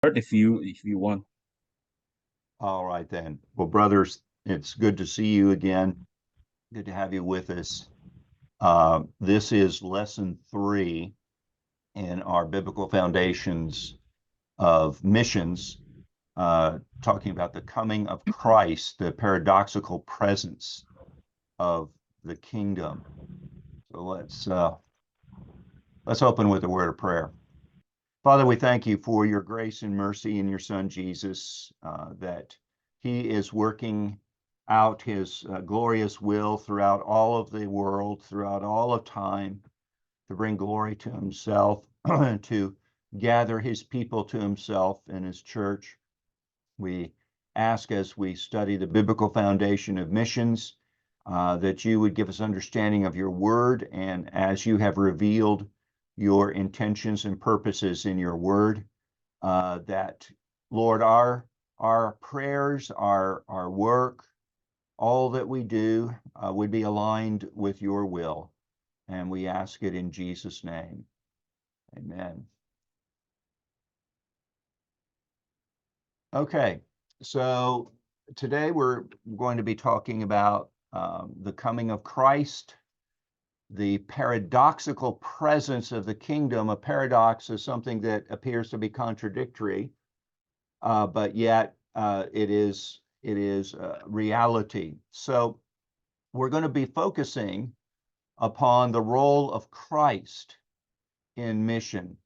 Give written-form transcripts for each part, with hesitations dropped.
if you want. All right, then. Well, brothers, it's good to see you again. Good to have you with us. This is lesson 3 in our biblical foundations of missions, talking about the coming of Christ, the paradoxical presence of the kingdom. So let's open with a word of prayer. Father, we thank you for your grace and mercy in your Son Jesus, that he is working out his glorious will throughout all of the world, throughout all of time, to bring glory to himself, to gather his people to himself in his church. We ask as we study the biblical foundation of missions, that you would give us understanding of your word, and as you have revealed your intentions and purposes in your word, that, Lord, our prayers, our work, all that we do would be aligned with your will. And we ask it in Jesus' name. Amen. Okay, so today we're going to be talking about the coming of Christ, the paradoxical presence of the kingdom. A paradox is something that appears to be contradictory, but yet it is reality. So we're going to be focusing upon the role of Christ in mission.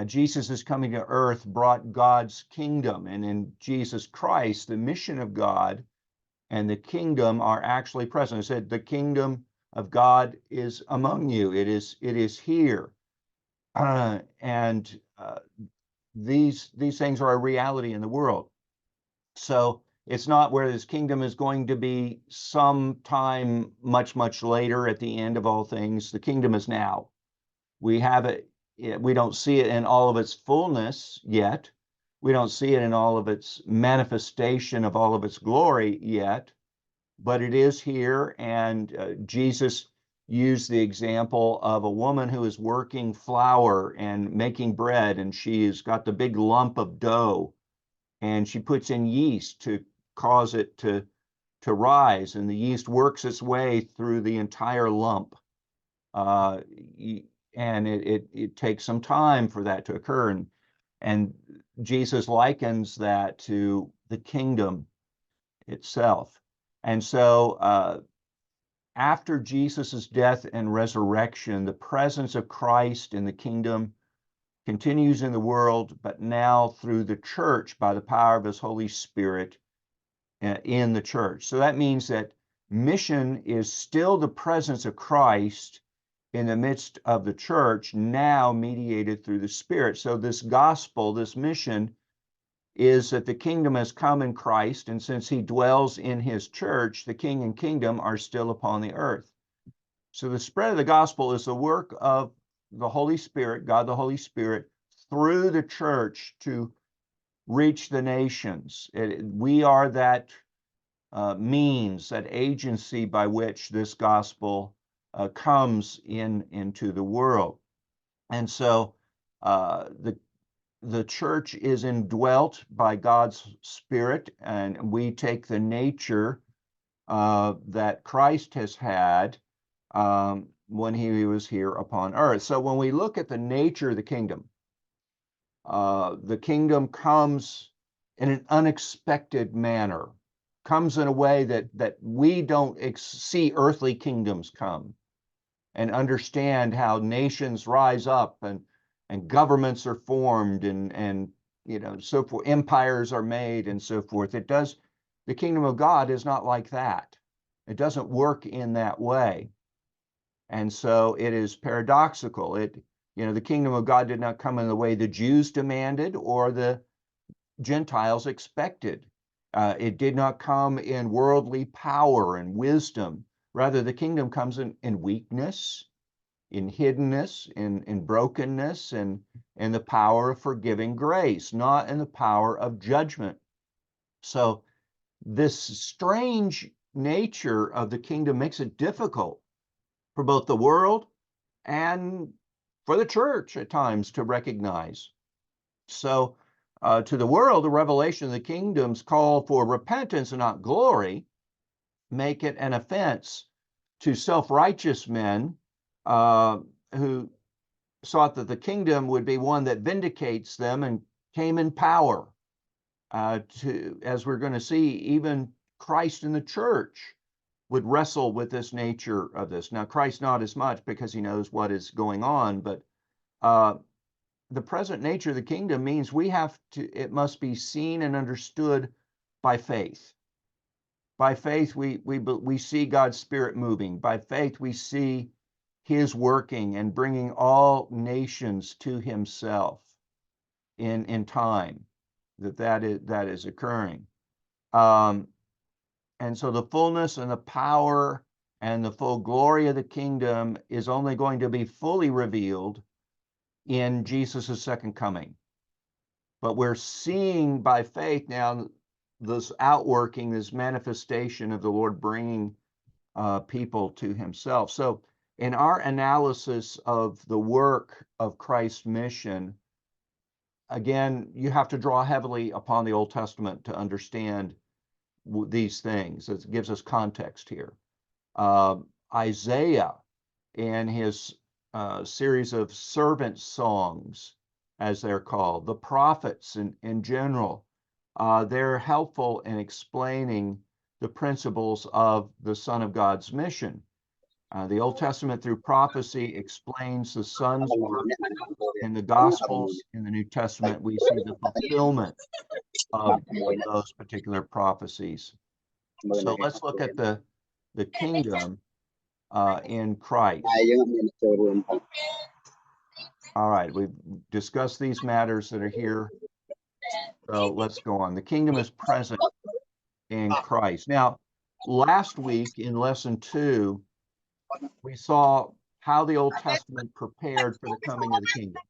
Jesus' coming to earth brought God's kingdom, and in Jesus Christ, the mission of God and the kingdom are actually present. It said, the kingdom of God is among you. It is here. And these things are a reality in the world. So it's not where this kingdom is going to be sometime much, much later at the end of all things. The kingdom is now. We have it. We don't see it in all of its fullness yet. We don't see it in all of its manifestation of all of its glory yet, but it is here. And Jesus used the example of a woman who is working flour and making bread, and she's got the big lump of dough, and she puts in yeast to cause it to rise, and the yeast works its way through the entire lump. Uh, and it takes some time for that to occur. And Jesus likens that to the kingdom itself. And so after Jesus's death and resurrection, the presence of Christ in the kingdom continues in the world, but now through the church by the power of his Holy Spirit in the church. So that means that mission is still the presence of Christ in the midst of the church, now mediated through the Spirit. So this gospel, this mission, is that the kingdom has come in Christ, and since he dwells in his church, the king and kingdom are still upon the earth. So the spread of the gospel is the work of the Holy Spirit, God the Holy Spirit, through the church to reach the nations. We are that means, that agency by which this gospel comes into the world. And so the church is indwelt by God's Spirit, and we take the nature that Christ has had when he was here upon earth. So when we look at the nature of the kingdom comes in an unexpected manner, comes in a way that we don't see earthly kingdoms come, and understand how nations rise up and governments are formed and so forth, empires are made and so forth. The kingdom of God is not like that. It doesn't work in that way. And so it is paradoxical. The kingdom of God did not come in the way the Jews demanded or the Gentiles expected. It did not come in worldly power and wisdom. Rather, the kingdom comes in weakness, in hiddenness, in brokenness, and in the power of forgiving grace, not in the power of judgment. So this strange nature of the kingdom makes it difficult for both the world and for the church at times to recognize. So To the world, the revelation of the kingdoms call for repentance and not glory, make it an offense to self-righteous men who thought that the kingdom would be one that vindicates them and came in power. As we're going to see, even Christ in the church would wrestle with this nature of this. Now, Christ not as much because he knows what is going on, but the present nature of the kingdom means it must be seen and understood by faith. By faith, we see God's Spirit moving. By faith, we see his working and bringing all nations to himself in time that is occurring. And so the fullness and the power and the full glory of the kingdom is only going to be fully revealed in Jesus' second coming. But we're seeing by faith now this outworking, this manifestation of the Lord bringing people to himself. So in our analysis of the work of Christ's mission, again, you have to draw heavily upon the Old Testament to understand these things. It gives us context here. Isaiah and his series of servant songs, as they're called, the prophets in general, they're helpful in explaining the principles of the Son of God's mission. The Old Testament through prophecy explains the Son's work. In the Gospels, in the New Testament, we see the fulfillment of those particular prophecies. So let's look at the kingdom in Christ. All right, we've discussed these matters that are here. So let's go on. The kingdom is present in Christ. Now, last week in lesson 2, we saw how the Old Testament prepared for the coming of the kingdom.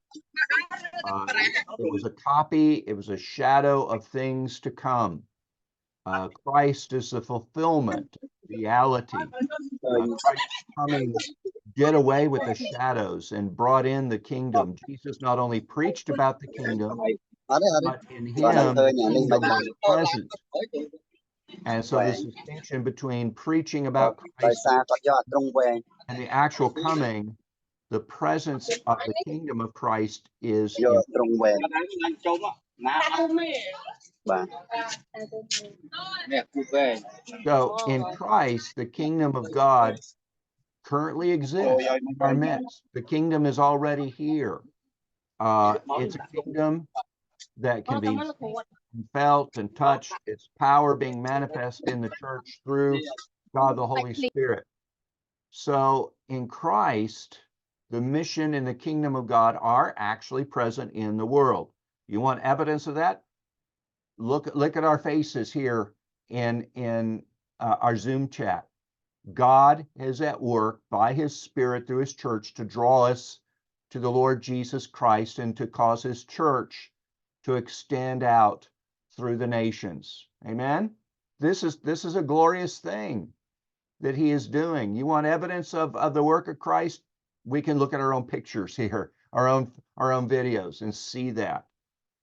It was a copy, it was a shadow of things to come. Christ is the fulfillment, reality. Christ's coming did away with the shadows and brought in the kingdom. Jesus not only preached about the kingdom, but in him, the kingdom was present. And so this distinction between preaching about Christ and the actual coming, the presence of the kingdom of Christ is so in Christ, the kingdom of God currently exists in our midst. The kingdom is already here. It's a kingdom that can be felt and touched, its power being manifest in the church through God the Holy Spirit. So in Christ, the mission and the kingdom of God are actually present in the world. You want evidence of that? Look at our faces here in our Zoom chat. God is at work by his Spirit through his church to draw us to the Lord Jesus Christ and to cause his church to extend out through the nations. Amen? This is a glorious thing that he is doing. You want evidence of the work of Christ? We can look at our own pictures here, our own videos, and see that.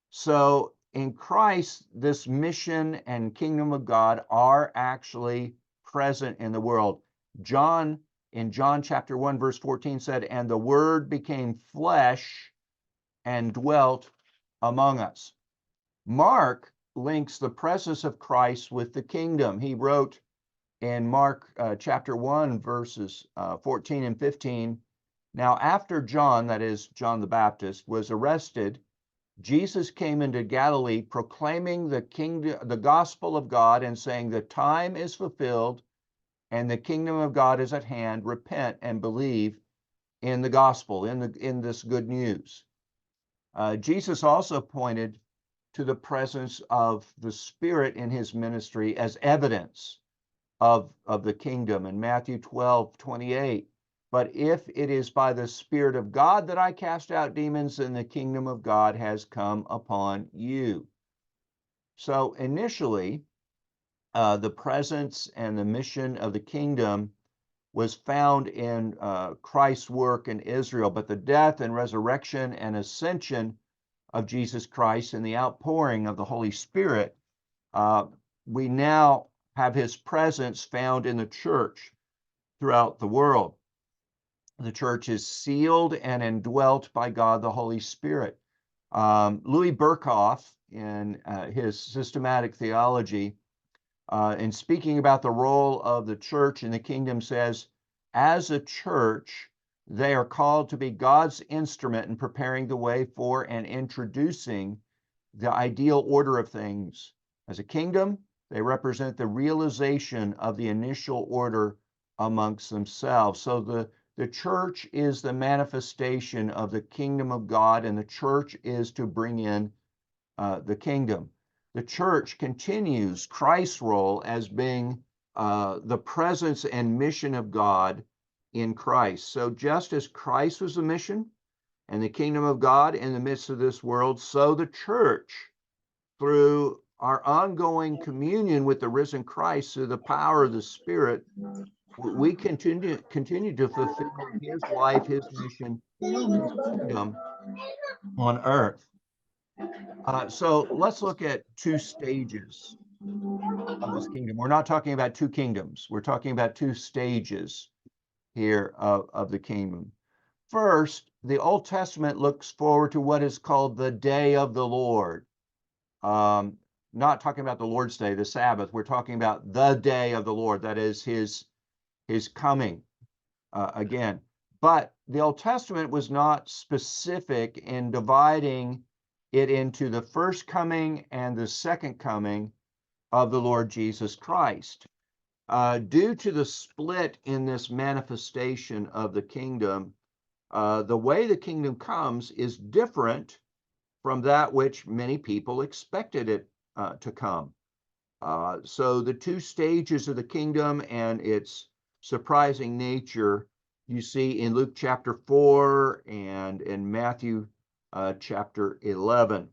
So in Christ, this mission and kingdom of God are actually present in the world. John, in John chapter 1, verse 14 said, "And the word became flesh and dwelt among us." Mark links the presence of Christ with the kingdom. He wrote in Mark chapter 1, verses 14 and 15, "Now after John," that is John the Baptist, "was arrested, Jesus came into Galilee proclaiming the kingdom, the gospel of God, and saying, 'The time is fulfilled and the kingdom of God is at hand. Repent and believe in the gospel,'" in this good news. Jesus also pointed to the presence of the Spirit in his ministry as evidence of the kingdom in Matthew 12:28. "But if it is by the Spirit of God that I cast out demons, then the kingdom of God has come upon you." So initially, the presence and the mission of the kingdom was found in Christ's work in Israel, but the death and resurrection and ascension of Jesus Christ and the outpouring of the Holy Spirit, we now have his presence found in the church throughout the world. The church is sealed and indwelt by God the Holy Spirit. Louis Berkhoff, in his systematic theology, in speaking about the role of the church in the kingdom, says, as a church, they are called to be God's instrument in preparing the way for and introducing the ideal order of things. As a kingdom, they represent the realization of the initial order amongst themselves. So the church is the manifestation of the kingdom of God, and the church is to bring in the kingdom. The church continues Christ's role as being the presence and mission of God in Christ. So just as Christ was the mission and the kingdom of God in the midst of this world, so the church, through our ongoing communion with the risen Christ, through the power of the Spirit, we continue to fulfill his life, his mission, his kingdom on earth. So let's look at two stages of this kingdom. We're not talking about two kingdoms. We're talking about two stages here of the kingdom. First, the Old Testament looks forward to what is called the day of the Lord. Not talking about the Lord's Day, the Sabbath. We're talking about the day of the Lord. That is his coming again. But the Old Testament was not specific in dividing it into the first coming and the second coming of the Lord Jesus Christ. Due to the split in this manifestation of the kingdom, the way the kingdom comes is different from that which many people expected it to come. So the two stages of the kingdom and its surprising nature you see in Luke chapter 4 and in Matthew chapter 11.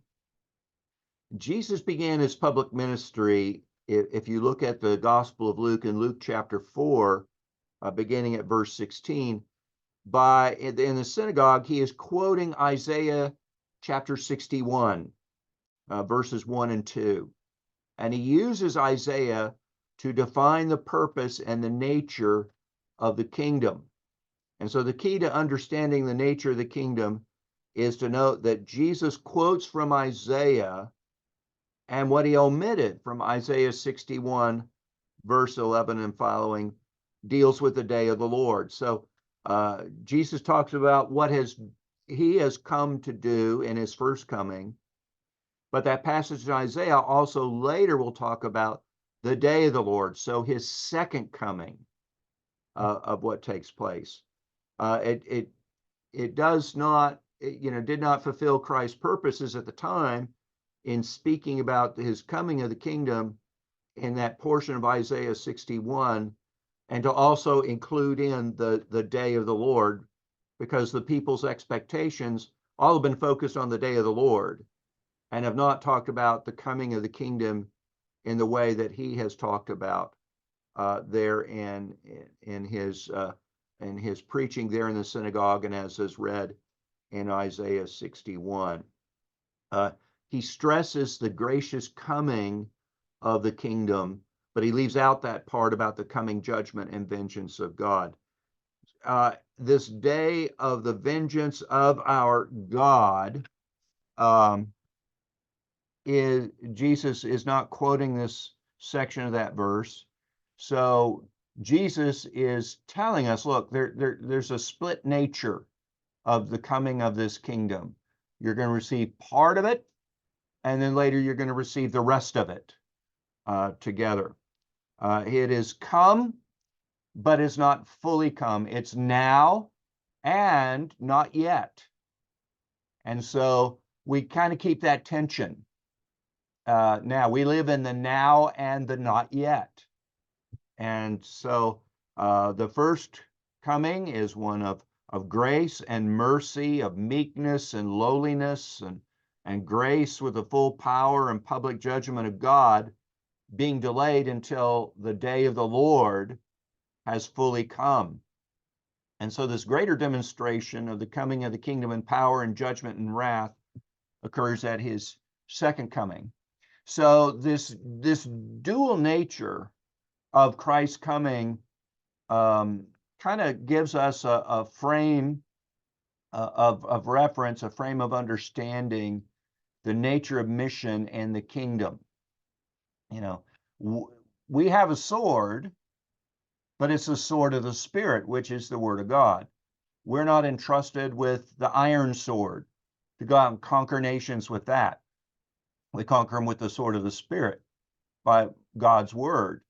Jesus began his public ministry, if you look at the Gospel of Luke in Luke chapter 4, beginning at verse 16, in the synagogue, he is quoting Isaiah chapter 61, verses 1 and 2. And he uses Isaiah to define the purpose and the nature of the kingdom. And so the key to understanding the nature of the kingdom is to note that Jesus quotes from Isaiah, and what he omitted from Isaiah 61, verse 11 and following, deals with the day of the Lord. So Jesus talks about what he has come to do in his first coming. But that passage in Isaiah also later will talk about the day of the Lord, so his second coming of what takes place. It does not, did not fulfill Christ's purposes at the time in speaking about his coming of the kingdom in that portion of Isaiah 61, and to also include in the day of the Lord, because the people's expectations all have been focused on the day of the Lord and have not talked about the coming of the kingdom in the way that he has talked about there in his preaching there in the synagogue, and as is read in Isaiah 61. He stresses the gracious coming of the kingdom, but he leaves out that part about the coming judgment and vengeance of God. This day of the vengeance of our God, Jesus is not quoting this section of that verse. So Jesus is telling us, look, there's a split nature of the coming of this kingdom. You're going to receive part of it, and then later you're going to receive the rest of it together. It is come, but it's not fully come. It's now and not yet. And so we kind of keep that tension. Now we live in the now and the not yet. And so the first coming is one of grace and mercy, of meekness and lowliness, and grace with the full power and public judgment of God, being delayed until the day of the Lord has fully come. And so this greater demonstration of the coming of the kingdom in power and judgment and wrath occurs at his second coming. So this dual nature of Christ's coming kind of gives us a frame of reference, a frame of understanding the nature of mission and the kingdom. You know, we have a sword, but it's the sword of the Spirit, which is the Word of God. We're not entrusted with the iron sword to go out and conquer nations with that. We conquer them with the sword of the Spirit by God's Word.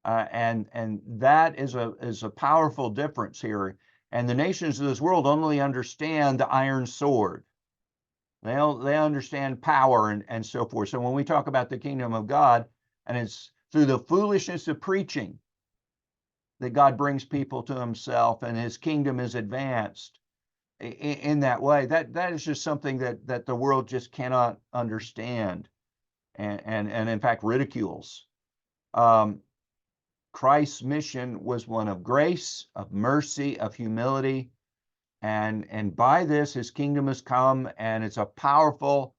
And that is a powerful difference here. And the nations of this world only understand the iron sword. They understand power and so forth. So when we talk about the kingdom of God, and it's through the foolishness of preaching that God brings people to himself and his kingdom is advanced in that way, that is just something that the world just cannot understand and in fact ridicules. Christ's mission was one of grace, of mercy, of humility, and by this his kingdom has come, and it's a powerful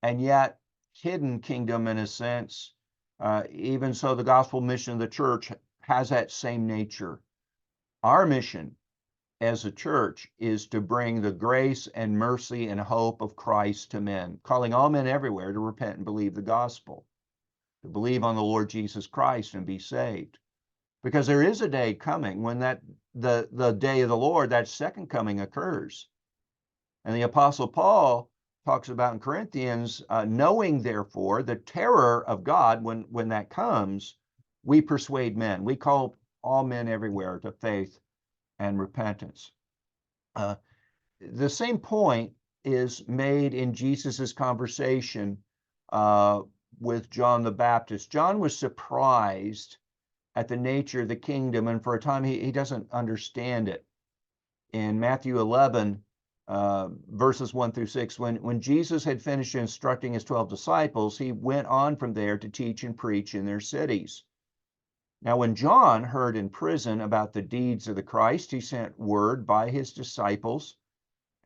and yet hidden kingdom in a sense. Even so, the gospel mission of the church has that same nature. Our mission as a church is to bring the grace and mercy and hope of Christ to men, calling all men everywhere to repent and believe the gospel, to believe on the Lord Jesus Christ and be saved. Because there is a day coming when the day of the Lord, that second coming, occurs. And the Apostle Paul talks about in Corinthians, knowing therefore the terror of God when that comes, we persuade men. We call all men everywhere to faith and repentance. The same point is made in Jesus's conversation with John the Baptist. John was surprised at the nature of the kingdom, and for a time he doesn't understand it. In Matthew 11, verses 1 through 6, when Jesus had finished instructing his 12 disciples, he went on from there to teach and preach in their cities. Now, when John heard in prison about the deeds of the Christ, he sent word by his disciples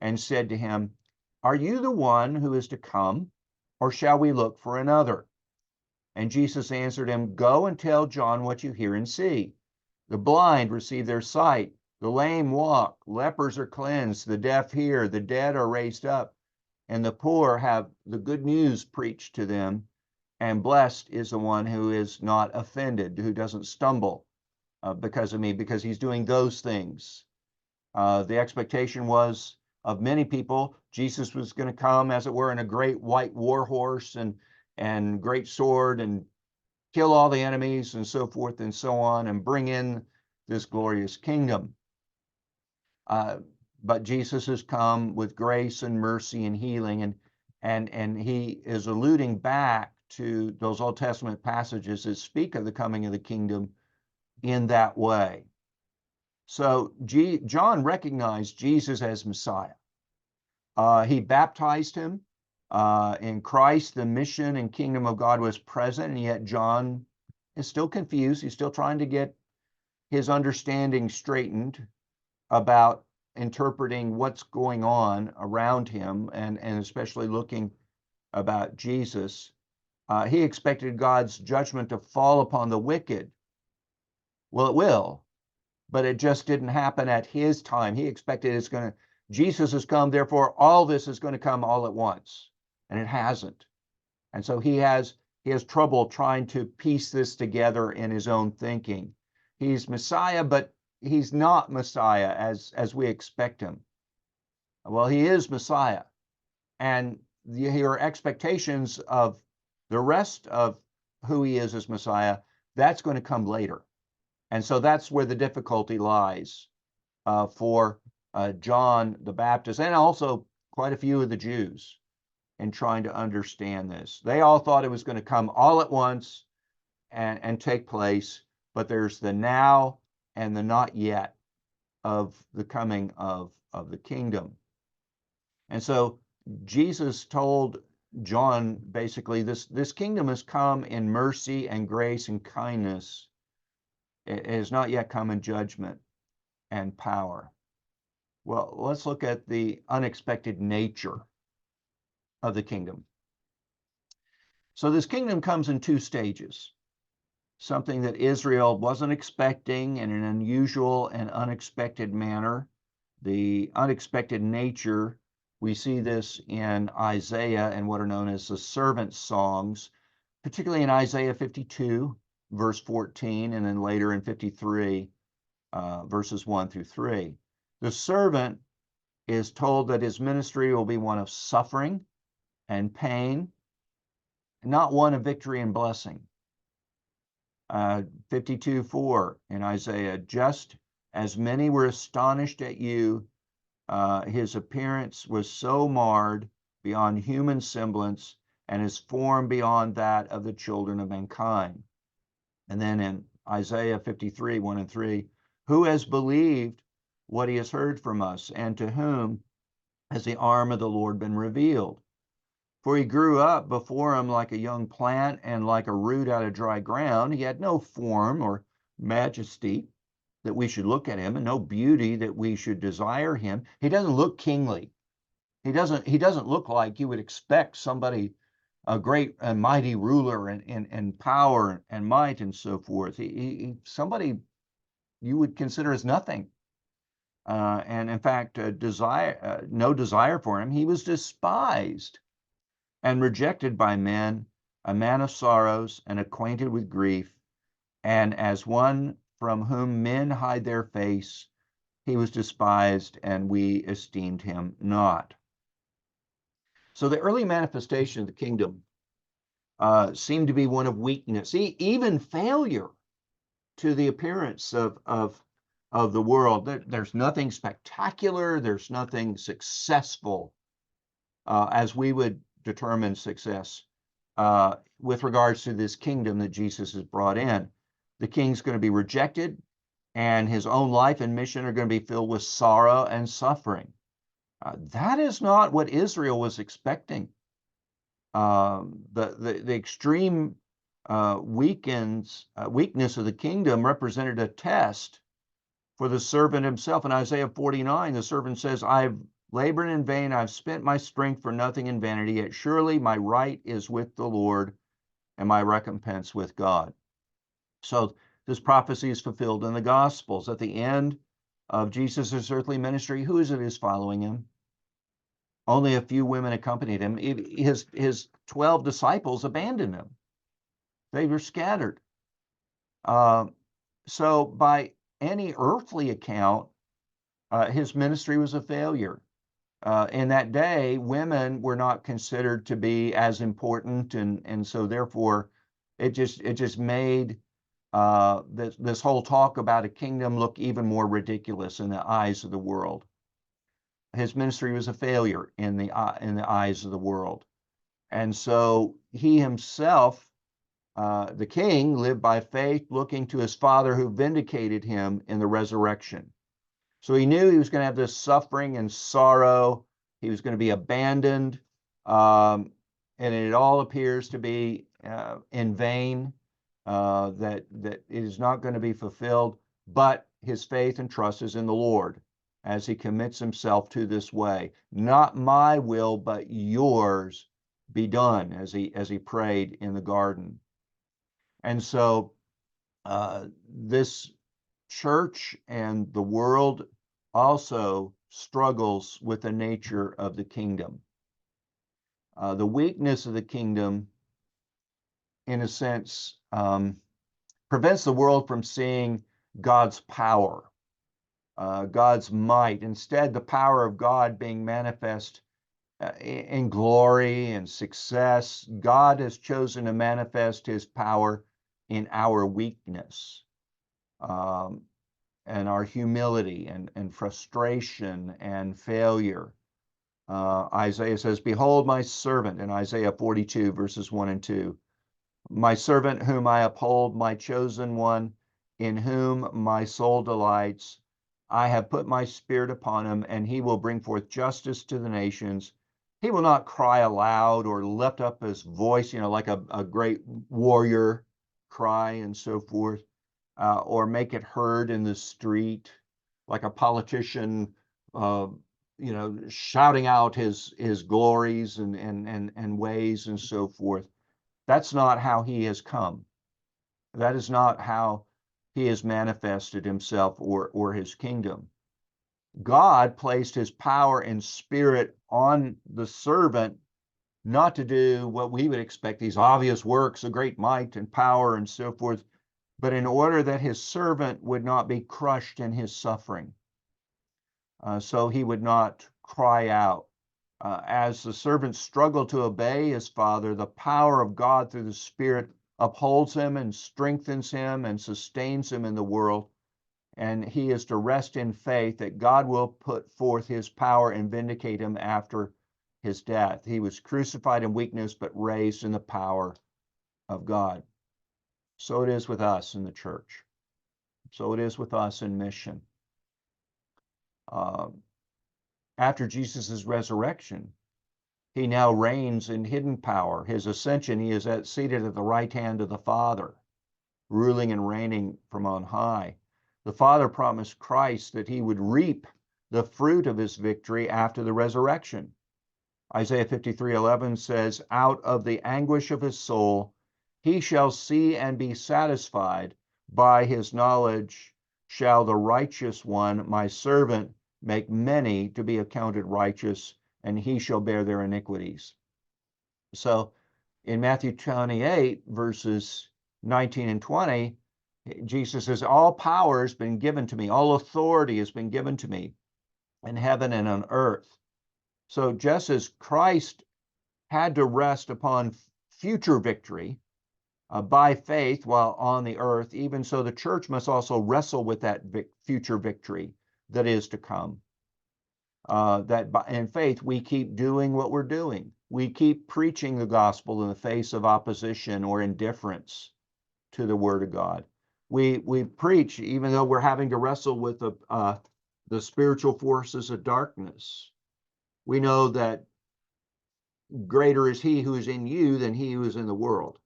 and said to him, "Are you the one who is to come, or shall we look for another?" And Jesus answered him, "Go and tell John what you hear and see. The blind receive their sight, the lame walk, lepers are cleansed, the deaf hear, the dead are raised up, and the poor have the good news preached to them. And blessed is the one who is not offended, who doesn't stumble because of me," because he's doing those things. The expectation was of many people, Jesus was going to come, as it were, in a great white war horse and great sword and kill all the enemies and so forth and so on and bring in this glorious kingdom. But Jesus has come with grace and mercy and healing, and he is alluding back to those Old Testament passages that speak of the coming of the kingdom in that way. So John recognized Jesus as Messiah. He baptized him. In Christ, the mission and kingdom of God was present, and yet John is still confused. He's still trying to get his understanding straightened about interpreting what's going on around him, and especially looking about Jesus. He expected God's judgment to fall upon the wicked. Well, it will, but it just didn't happen at his time. He expected Jesus has come, therefore all this is going to come all at once, and it hasn't. And so he has trouble trying to piece this together in his own thinking. He's Messiah, but he's not Messiah as we expect him. Well, he is Messiah, and your expectations of the rest of who he is as Messiah, that's going to come later. And so that's where the difficulty lies for John the Baptist, and also quite a few of the Jews, in trying to understand this. They all thought it was going to come all at once and take place, but there's the now and the not yet of the coming of the kingdom. And so Jesus told John basically, this kingdom has come in mercy and grace and kindness. It has not yet come in judgment and power. Well, let's look at the unexpected nature of the kingdom. So this kingdom comes in two stages, something that Israel wasn't expecting in an unusual and unexpected manner. The unexpected nature, we see this in Isaiah and what are known as the servant songs, particularly in Isaiah 52, verse 14, and then later in 53, verses 1 through 3. The servant is told that his ministry will be one of suffering and pain, not one of victory and blessing. 52:4 in Isaiah, just as many were astonished at you, his appearance was so marred beyond human semblance, and his form beyond that of the children of mankind. And then in Isaiah 53, 1 and 3, who has believed what he has heard from us, and to whom has the arm of the Lord been revealed? For he grew up before him like a young plant and like a root out of dry ground. He had no form or majesty that we should look at him, and no beauty that we should desire him. He doesn't look kingly. He doesn't look like you would expect somebody, a great and mighty ruler and power and might and so forth. Somebody you would consider as nothing. And in fact, no desire for him. He was despised and rejected by men, a man of sorrows and acquainted with grief, and as one from whom men hide their face, he was despised, and we esteemed him not. So the early manifestation of the kingdom seemed to be one of weakness, even failure to the appearance of the world. There's nothing spectacular, there's nothing successful, as we would determine success with regards to this kingdom that Jesus has brought in. The king's going to be rejected, and his own life and mission are going to be filled with sorrow and suffering. That is not what Israel was expecting. The extreme weakness of the kingdom represented a test for the servant himself. In Isaiah 49, the servant says, I've labored in vain, I've spent my strength for nothing in vanity, yet surely my right is with the Lord and my recompense with God. So this prophecy is fulfilled in the Gospels. At the end of Jesus' earthly ministry, who is it who's following him? Only a few women accompanied him. His 12 disciples abandoned him. They were scattered. So by any earthly account, his ministry was a failure. In that day, women were not considered to be as important, and so therefore, it just made this whole talk about a kingdom look even more ridiculous in the eyes of the world. His ministry was a failure in the eyes of the world, and so he himself, the king, lived by faith, looking to his Father who vindicated him in the resurrection. So he knew he was going to have this suffering and sorrow. He was going to be abandoned, and it all appears to be in vain, that it is not going to be fulfilled. But his faith and trust is in the Lord as he commits himself to this way. Not my will, but yours be done, as he prayed in the garden. And so this church and the world also struggles with the nature of the kingdom. The weakness of the kingdom, in a sense, prevents the world from seeing God's power, God's might. Instead, the power of God being manifest in glory and success. God has chosen to manifest his power in our weakness. And our humility and frustration and failure. Isaiah says, behold my servant, in Isaiah 42, verses 1 and 2. My servant whom I uphold, my chosen one, in whom my soul delights. I have put my spirit upon him, and he will bring forth justice to the nations. He will not cry aloud or lift up his voice, like a great warrior cry and so forth. Or make it heard in the street, like a politician shouting out his glories and ways and so forth. That's not how he has come. That is not how he has manifested himself or his kingdom. God placed his power and spirit on the servant, not to do what we would expect, these obvious works of great might and power and so forth, but in order that his servant would not be crushed in his suffering. So he would not cry out. As the servant struggled to obey his father, the power of God through the Spirit upholds him and strengthens him and sustains him in the world. And he is to rest in faith that God will put forth his power and vindicate him after his death. He was crucified in weakness, but raised in the power of God. So it is with us in the church. So it is with us in mission. After Jesus' resurrection, he now reigns in hidden power. His ascension, he is seated at the right hand of the Father, ruling and reigning from on high. The Father promised Christ that he would reap the fruit of his victory after the resurrection. Isaiah 53:11 says, "Out of the anguish of his soul, he shall see and be satisfied. By his knowledge shall the righteous one, my servant, make many to be accounted righteous, and he shall bear their iniquities." So in Matthew 28, verses 19 and 20, Jesus says, "All power has been given to me, all authority has been given to me in heaven and on earth." So just as Christ had to rest upon future victory by faith while on the earth, even so the church must also wrestle with that future victory that is to come. That in faith we keep doing what we're doing. We keep preaching the gospel in the face of opposition or indifference to the word of God. We preach even though we're having to wrestle with the spiritual forces of darkness. We know that greater is he who is in you than he who is in the world.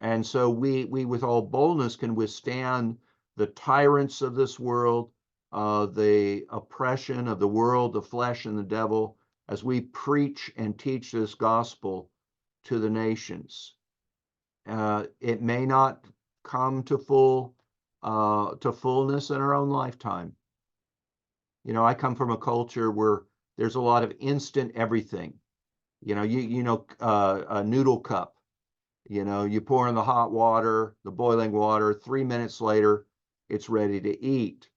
And so we with all boldness can withstand the tyrants of this world, the oppression of the world, the flesh, and the devil, as we preach and teach this gospel to the nations. It may not come to fullness in our own lifetime. I come from a culture where there's a lot of instant everything. A noodle cup. You pour in the hot water, the boiling water, 3 minutes later, it's ready to eat.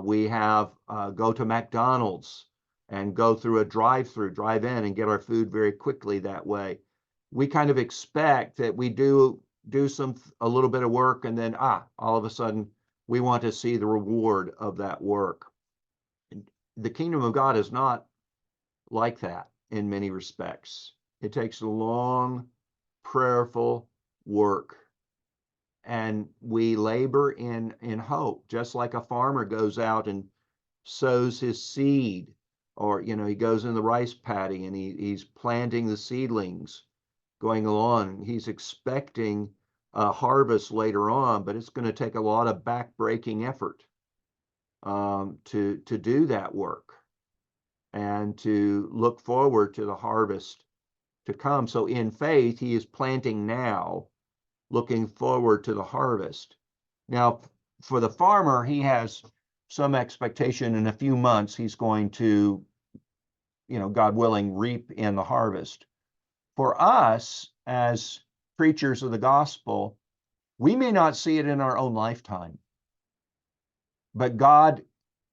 We have go to McDonald's and go through a drive in and get our food very quickly that way. We kind of expect that we do a little bit of work and then, all of a sudden we want to see the reward of that work. The kingdom of God is not like that in many respects. It takes a long, prayerful work, and we labor in hope, just like a farmer goes out and sows his seed, or he goes in the rice paddy and he's planting the seedlings, going along. He's expecting a harvest later on, but it's going to take a lot of back-breaking effort to do that work and to look forward to the harvest to come. So in faith, he is planting now, looking forward to the harvest. Now, for the farmer, he has some expectation in a few months he's going to, God willing, reap in the harvest. For us, as preachers of the gospel, we may not see it in our own lifetime, but God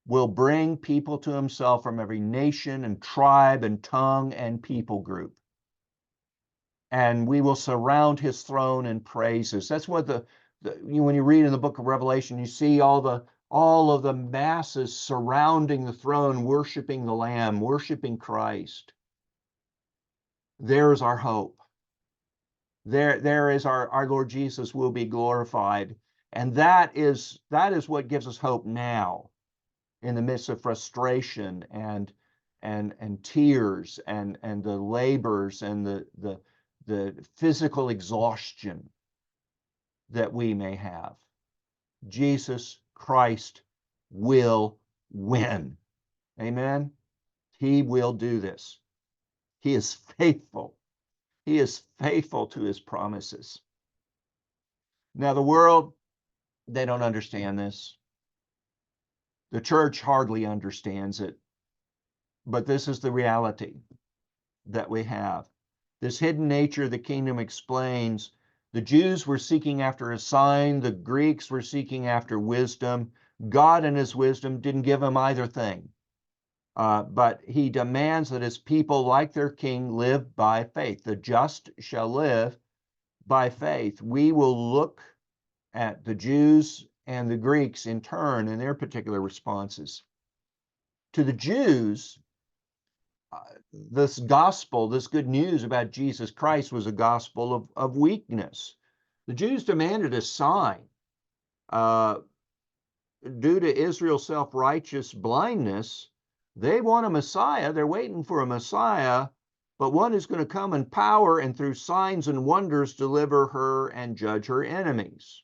will bring people to himself from every nation and tribe and tongue and people group. And we will surround his throne in praises. That's what when you read in the book of Revelation, you see all of the masses surrounding the throne, worshiping the Lamb, worshiping Christ. There is our hope. There is our Lord Jesus will be glorified. And that is what gives us hope now in the midst of frustration and tears and the labors and the physical exhaustion that we may have. Jesus Christ will win. Amen. He will do this. He is faithful. He is faithful to his promises. Now, the world, they don't understand this. The church hardly understands it. But this is the reality that we have. This hidden nature of the kingdom explains the Jews were seeking after a sign, the Greeks were seeking after wisdom. God in his wisdom didn't give them either thing. But he demands that his people, like their king, live by faith. The just shall live by faith. We will look at the Jews and the Greeks in turn in their particular responses. To the Jews, this gospel, this good news about Jesus Christ was a gospel of weakness. The Jews demanded a sign. Due to Israel's self-righteous blindness, they want a Messiah. They're waiting for a Messiah, but one who's going to come in power and through signs and wonders deliver her and judge her enemies.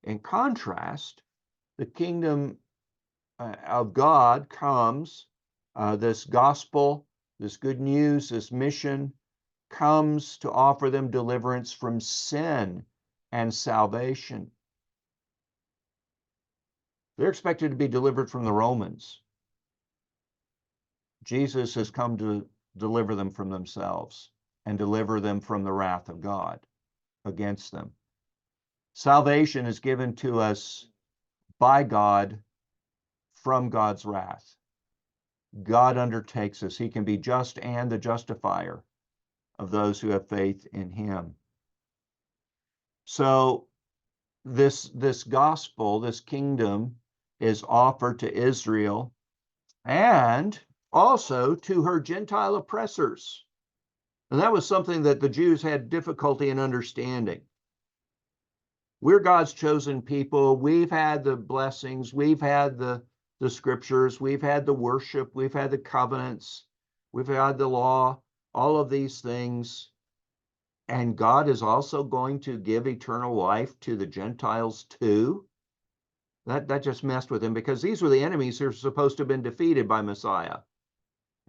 In contrast, the kingdom of God comes, this gospel, this good news, this mission comes to offer them deliverance from sin and salvation. They're expected to be delivered from the Romans. Jesus has come to deliver them from themselves and deliver them from the wrath of God against them. Salvation is given to us by God from God's wrath. God undertakes us. He can be just and the justifier of those who have faith in him. So this gospel, this kingdom is offered to Israel and also to her Gentile oppressors. And that was something that the Jews had difficulty in understanding. We're God's chosen people. We've had the blessings. We've had the scriptures. We've had the worship. We've had the covenants. We've had the law, all of these things. And God is also going to give eternal life to the Gentiles too. That just messed with him, because these were the enemies who are supposed to have been defeated by Messiah.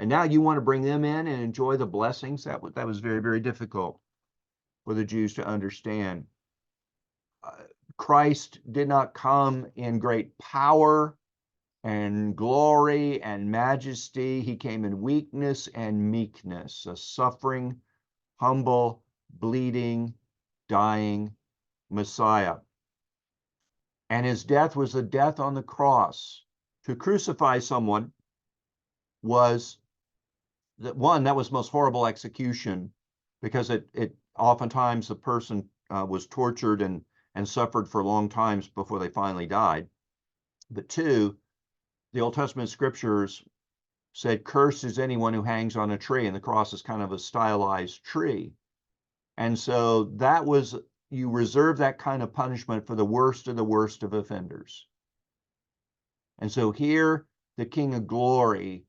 And now you want to bring them in and enjoy the blessings? That was very, very difficult for the Jews to understand. Christ did not come in great power and glory and majesty. He came in weakness and meekness, a suffering, humble, bleeding, dying Messiah. And his death was the death on the cross. To crucify someone was that was most horrible execution, because it oftentimes the person was tortured and suffered for long times before they finally died. But two, the Old Testament scriptures said, "Cursed is anyone who hangs on a tree," and the cross is kind of a stylized tree. And so that was, you reserve that kind of punishment for the worst of offenders. And so here, the King of Glory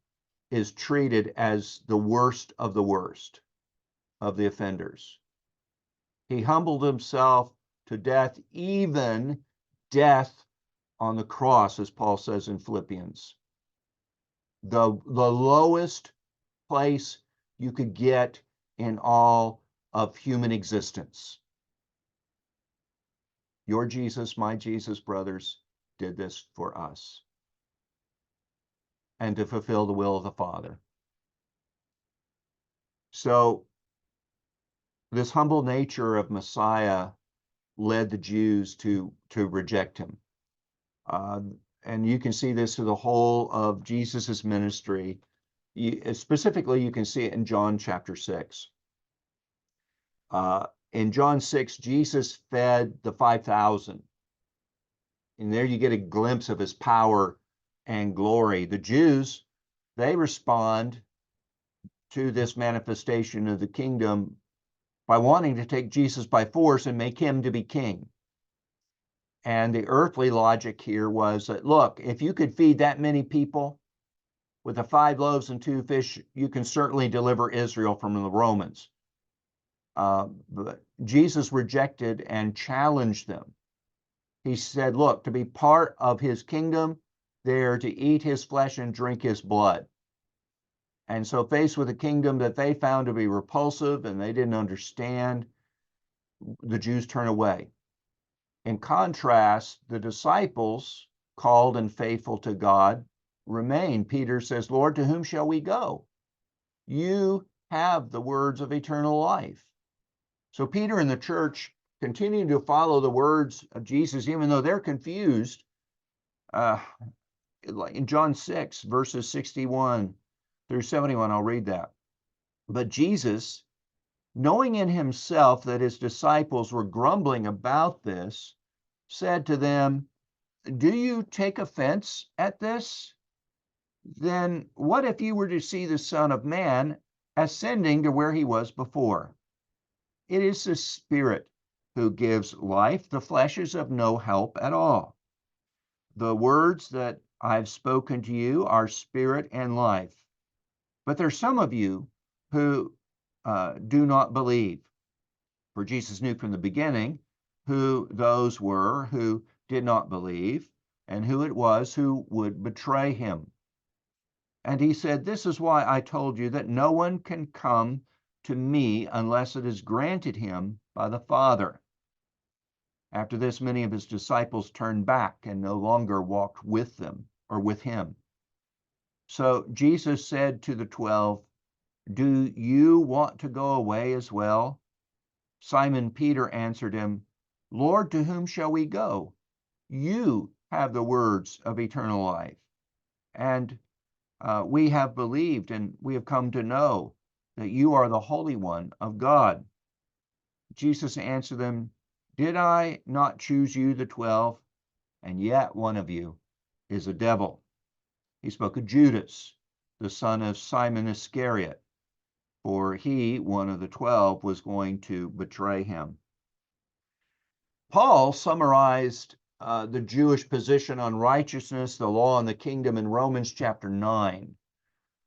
is treated as the worst of the offenders. He humbled himself to death, even death on the cross, as Paul says in Philippians. The lowest place you could get in all of human existence. Your Jesus, my Jesus, brothers, did this for us, and to fulfill the will of the Father. So this humble nature of Messiah led the Jews to reject him. And you can see this through the whole of Jesus's ministry. Specifically, you can see it in John chapter 6. In John 6, Jesus fed the 5,000. And there you get a glimpse of his power and glory. The Jews, they respond to this manifestation of the kingdom by wanting to take Jesus by force and make him to be king. And the earthly logic here was that, look, if you could feed that many people with the 5 loaves and 2 fish, you can certainly deliver Israel from the Romans. But Jesus rejected and challenged them. He said, look, to be part of his kingdom, they're to eat his flesh and drink his blood. And so faced with a kingdom that they found to be repulsive and they didn't understand, the Jews turn away. In contrast, the disciples, called and faithful to God, remain. Peter says, Lord, to whom shall we go? You have the words of eternal life. So Peter and the church continue to follow the words of Jesus, even though they're confused. In John 6, verses 61 through 71, I'll read that. But Jesus, knowing in himself that his disciples were grumbling about this, said to them, do you take offense at this? Then what if you were to see the Son of Man ascending to where he was before? It is the Spirit who gives life. The flesh is of no help at all. The words that I've spoken to you are spirit and life. But there's some of you who do not believe. For Jesus knew from the beginning who those were who did not believe and who it was who would betray him. And he said, this is why I told you that no one can come to me unless it is granted him by the Father. After this, many of his disciples turned back and no longer walked with them or with him. So Jesus said to the 12, do you want to go away as well? Simon Peter answered him, Lord, to whom shall we go? You have the words of eternal life. And we have believed and we have come to know that you are the Holy One of God. Jesus answered them, did I not choose you, the 12? And yet one of you is a devil. He spoke of Judas, the son of Simon Iscariot, for he, one of the 12, was going to betray him. Paul summarized the Jewish position on righteousness, the law, and the kingdom in Romans chapter 9,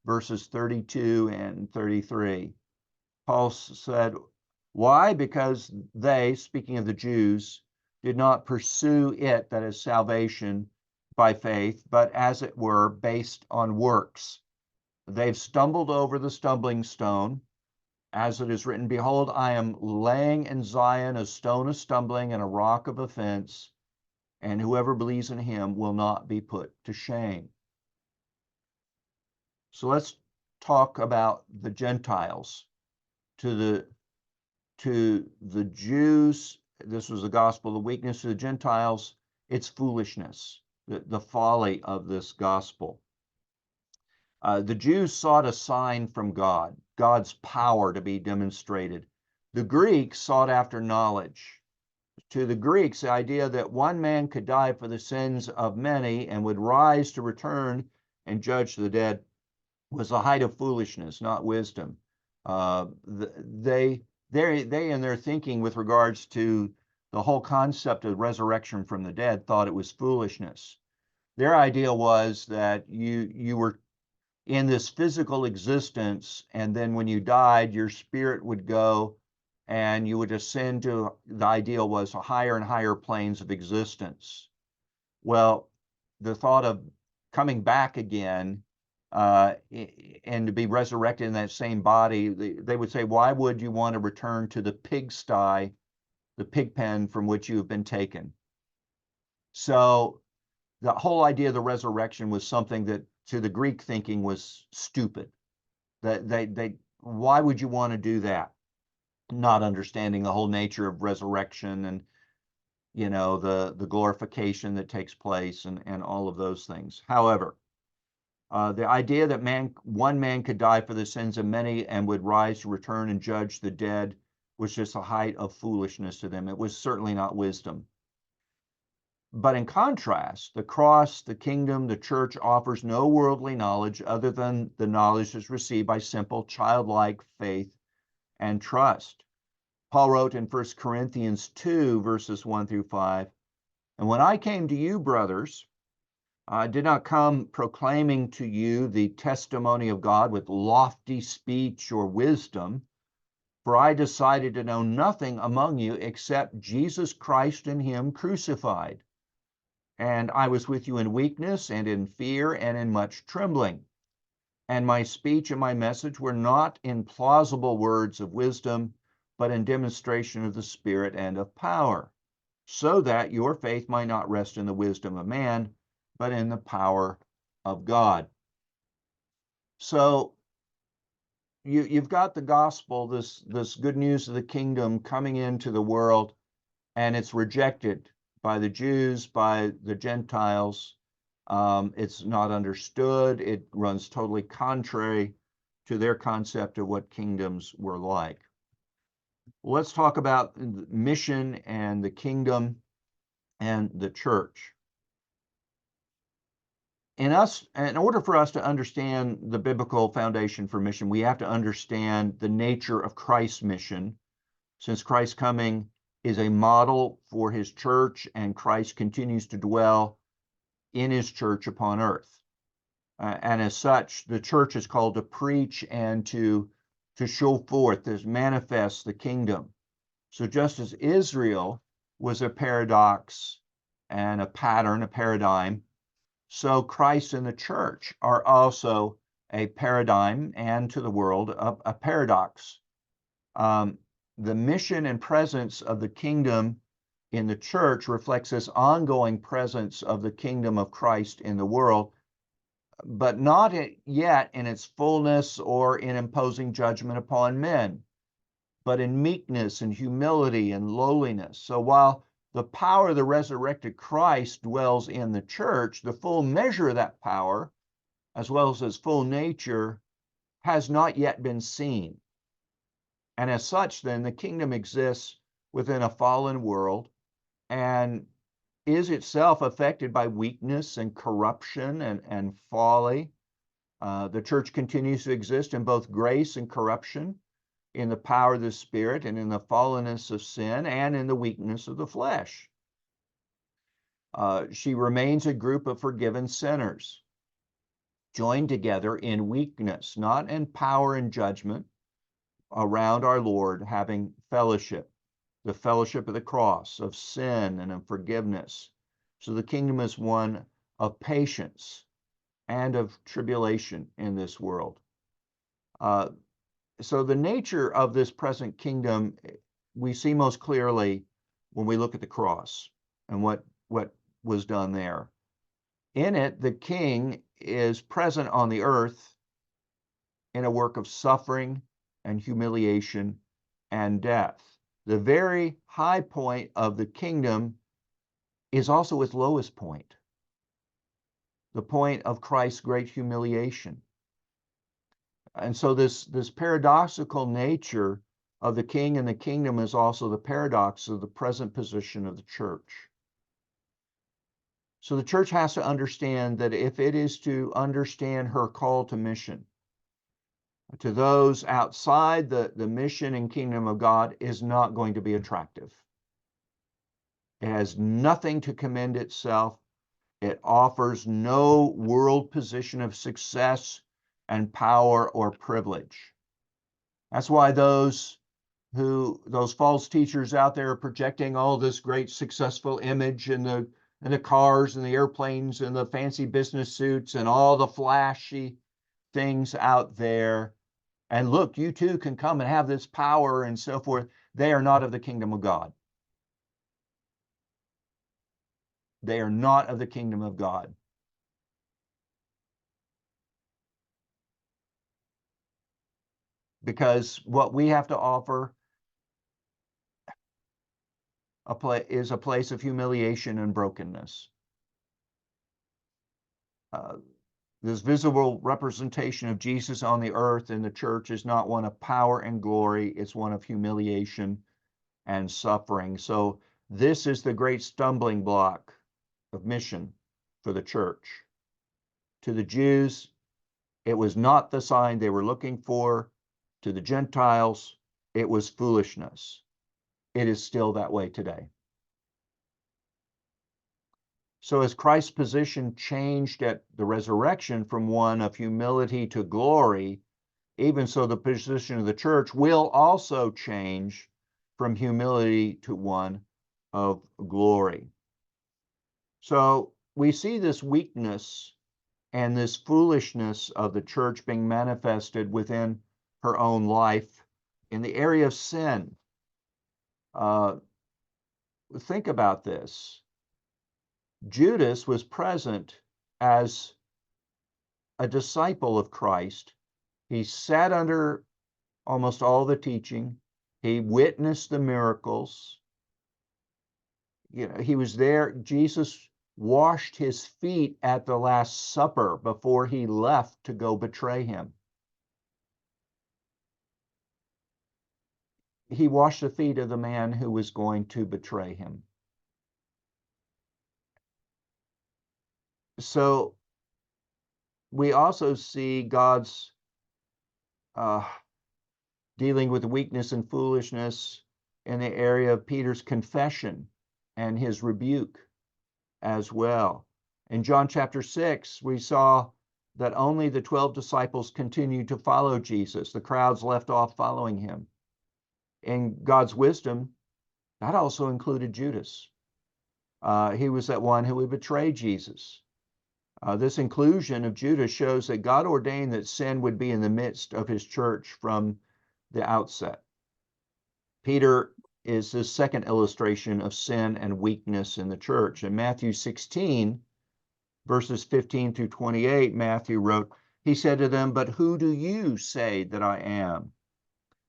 verses 32 and 33. Paul said, why? Because they, speaking of the Jews, did not pursue it, that is salvation, by faith, but as it were, based on works. They've stumbled over the stumbling stone, as it is written, behold, I am laying in Zion a stone of stumbling and a rock of offense, and whoever believes in him will not be put to shame. So let's talk about the Gentiles. To the Jews, this was the gospel of the weakness. To the Gentiles, it's foolishness, the folly of this gospel. The Jews sought a sign from God, God's power to be demonstrated. The Greeks sought after knowledge. To the Greeks, the idea that one man could die for the sins of many and would rise to return and judge the dead was the height of foolishness, not wisdom. They in their thinking with regards to the whole concept of resurrection from the dead thought it was foolishness. Their idea was that you were in this physical existence, and then when you died, your spirit would go and you would ascend to, the ideal was higher and higher planes of existence. Well, the thought of coming back again and to be resurrected in that same body, they would say, why would you want to return to the pigsty, the pig pen from which you have been taken? So the whole idea of the resurrection was something that to the Greek thinking was stupid. That why would you want to do that? Not understanding the whole nature of resurrection and the glorification that takes place and all of those things. However, the idea that one man could die for the sins of many and would rise to return and judge the dead was just a height of foolishness to them. It was certainly not wisdom. But in contrast, the cross, the kingdom, the church offers no worldly knowledge other than the knowledge that's received by simple childlike faith and trust. Paul wrote in 1 Corinthians 2, verses 1 through 5, and when I came to you, brothers, I did not come proclaiming to you the testimony of God with lofty speech or wisdom, for I decided to know nothing among you except Jesus Christ and him crucified. And I was with you in weakness and in fear and in much trembling. And my speech and my message were not in plausible words of wisdom, but in demonstration of the Spirit and of power, so that your faith might not rest in the wisdom of man, but in the power of God. So you've got the gospel, this good news of the kingdom coming into the world, and it's rejected by the Jews, by the Gentiles. It's not understood. It runs totally contrary to their concept of what kingdoms were like. Let's talk about mission and the kingdom and the church. In order for us to understand the biblical foundation for mission, we have to understand the nature of Christ's mission, since Christ's coming is a model for his church, and Christ continues to dwell in his church upon earth. And as such, the church is called to preach and to show forth, to manifest the kingdom. So just as Israel was a paradox and a pattern, a paradigm, so Christ and the church are also a paradigm, and to the world, a paradox. The mission and presence of the kingdom in the church reflects this ongoing presence of the kingdom of Christ in the world, but not yet in its fullness or in imposing judgment upon men, but in meekness and humility and lowliness. So while the power of the resurrected Christ dwells in the church, the full measure of that power, as well as his full nature, has not yet been seen. And as such, then, the kingdom exists within a fallen world and is itself affected by weakness and corruption and folly. The church continues to exist in both grace and corruption, in the power of the Spirit, and in the fallenness of sin, and in the weakness of the flesh. She remains a group of forgiven sinners, joined together in weakness, not in power and judgment, around our Lord, having fellowship, the fellowship of the cross, of sin and of forgiveness. So the kingdom is one of patience and of tribulation in this world. So the nature of this present kingdom we see most clearly when we look at the cross and what was done there. In it, the king is present on the earth in a work of suffering and humiliation and death. The very high point of the kingdom is also its lowest point, the point of Christ's great humiliation. And so this paradoxical nature of the king and the kingdom is also the paradox of the present position of the church. So the church has to understand that if it is to understand her call to mission, to those outside the mission and kingdom of God is not going to be attractive. It has nothing to commend itself. It offers no world position of success and power or privilege. That's why those false teachers out there are projecting all this great successful image and the cars and the airplanes and the fancy business suits and all the flashy things out there. And look, you too can come and have this power and so forth. They are not of the kingdom of God. They are not of the kingdom of God. Because what we have to offer is a place of humiliation and brokenness. This visible representation of Jesus on the earth in the church is not one of power and glory, it's one of humiliation and suffering. So this is the great stumbling block of mission for the church. To the Jews, it was not the sign they were looking for. To the Gentiles, it was foolishness. It is still that way today. So as Christ's position changed at the resurrection from one of humility to glory, even so the position of the church will also change from humility to one of glory. So we see this weakness and this foolishness of the church being manifested within her own life in the area of sin. Think about this. Judas was present as a disciple of Christ. He sat under almost all the teaching. He witnessed the miracles. He was there. Jesus washed his feet at the Last Supper before he left to go betray him. He washed the feet of the man who was going to betray him. So we also see God's dealing with weakness and foolishness in the area of Peter's confession and his rebuke as well. In John chapter 6, we saw that only the 12 disciples continued to follow Jesus. The crowds left off following him. In God's wisdom, that also included Judas. He was that one who would betray Jesus. This inclusion of Judas shows that God ordained that sin would be in the midst of his church from the outset. Peter is the second illustration of sin and weakness in the church. In Matthew 16, verses 15 through 28, Matthew wrote, he said to them, "But who do you say that I am?"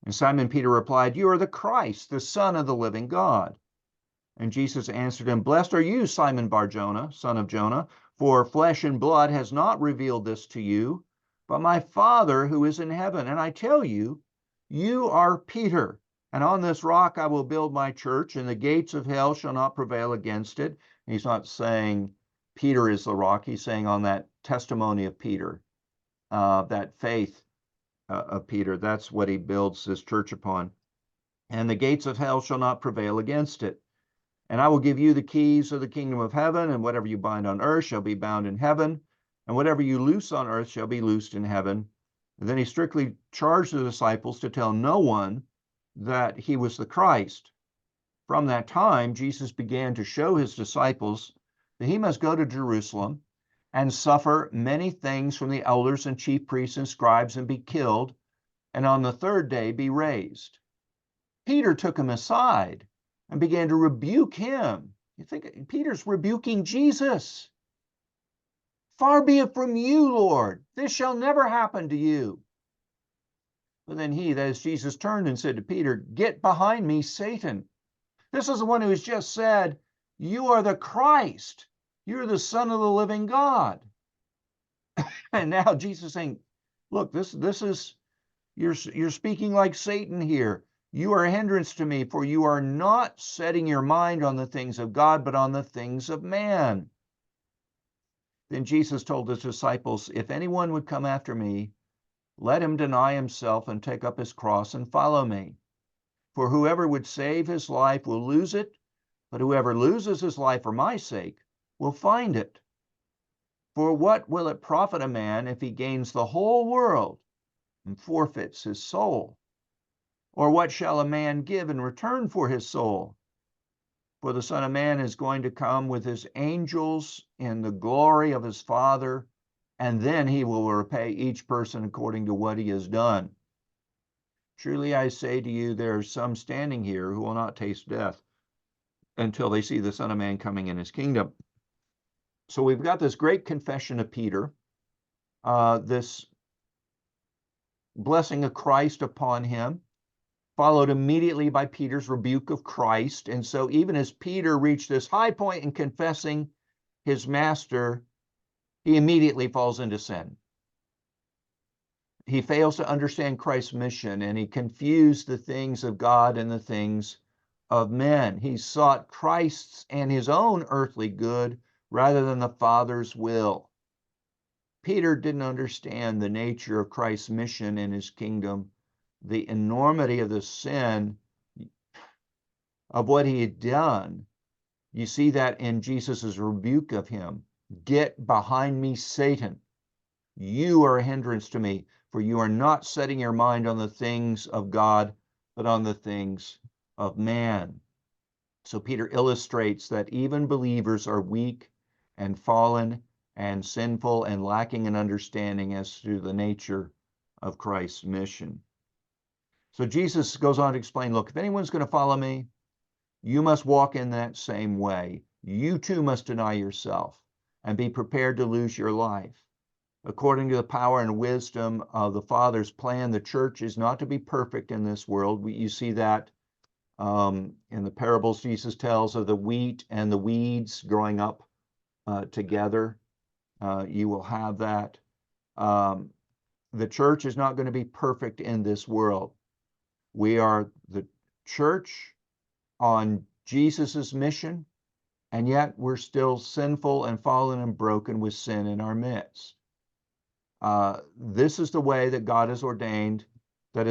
And Simon Peter replied, "You are the Christ, the Son of the living God." And Jesus answered him, "Blessed are you, Simon Bar-Jonah, son of Jonah, for flesh and blood has not revealed this to you, but my Father who is in heaven. And I tell you, you are Peter, and on this rock I will build my church, and the gates of hell shall not prevail against it." He's not saying Peter is the rock. He's saying on that testimony of Peter, that faith of Peter, that's what he builds his church upon. "And the gates of hell shall not prevail against it. And I will give you the keys of the kingdom of heaven, and whatever you bind on earth shall be bound in heaven, and whatever you loose on earth shall be loosed in heaven." And then he strictly charged the disciples to tell no one that he was the Christ. From that time, Jesus began to show his disciples that he must go to Jerusalem and suffer many things from the elders and chief priests and scribes and be killed, and on the third day be raised. Peter took him aside and began to rebuke him. You think Peter's rebuking Jesus. "Far be it from you, Lord. This shall never happen to you." But then he, that is Jesus, turned and said to Peter, "Get behind me, Satan. This is the one who has just said, you are the Christ. You're the Son of the living God." And now Jesus is saying, look, this is, you're speaking like Satan here. "You are a hindrance to me, for you are not setting your mind on the things of God, but on the things of man." Then Jesus told his disciples, "If anyone would come after me, let him deny himself and take up his cross and follow me. For whoever would save his life will lose it, but whoever loses his life for my sake will find it. For what will it profit a man if he gains the whole world and forfeits his soul? Or what shall a man give in return for his soul? For the Son of Man is going to come with his angels in the glory of his Father, and then he will repay each person according to what he has done. Truly I say to you, there are some standing here who will not taste death until they see the Son of Man coming in his kingdom." So we've got this great confession of Peter, this blessing of Christ upon him, followed immediately by Peter's rebuke of Christ. And so even as Peter reached this high point in confessing his master, he immediately falls into sin. He fails to understand Christ's mission, and he confused the things of God and the things of men. He sought Christ's and his own earthly good rather than the Father's will. Peter didn't understand the nature of Christ's mission in his kingdom, the enormity of the sin of what he had done. You see that in Jesus' rebuke of him. "Get behind me, Satan. You are a hindrance to me, for you are not setting your mind on the things of God, but on the things of man." So Peter illustrates that even believers are weak and fallen and sinful and lacking in understanding as to the nature of Christ's mission. So Jesus goes on to explain, look, if anyone's going to follow me, you must walk in that same way. You too must deny yourself and be prepared to lose your life. According to the power and wisdom of the Father's plan, the church is not to be perfect in this world. You see that in the parables Jesus tells of the wheat and the weeds growing up together. You will have that. The church is not going to be perfect in this world. We are the church on Jesus's mission, and yet we're still sinful and fallen and broken with sin in our midst. This is the way that God has ordained that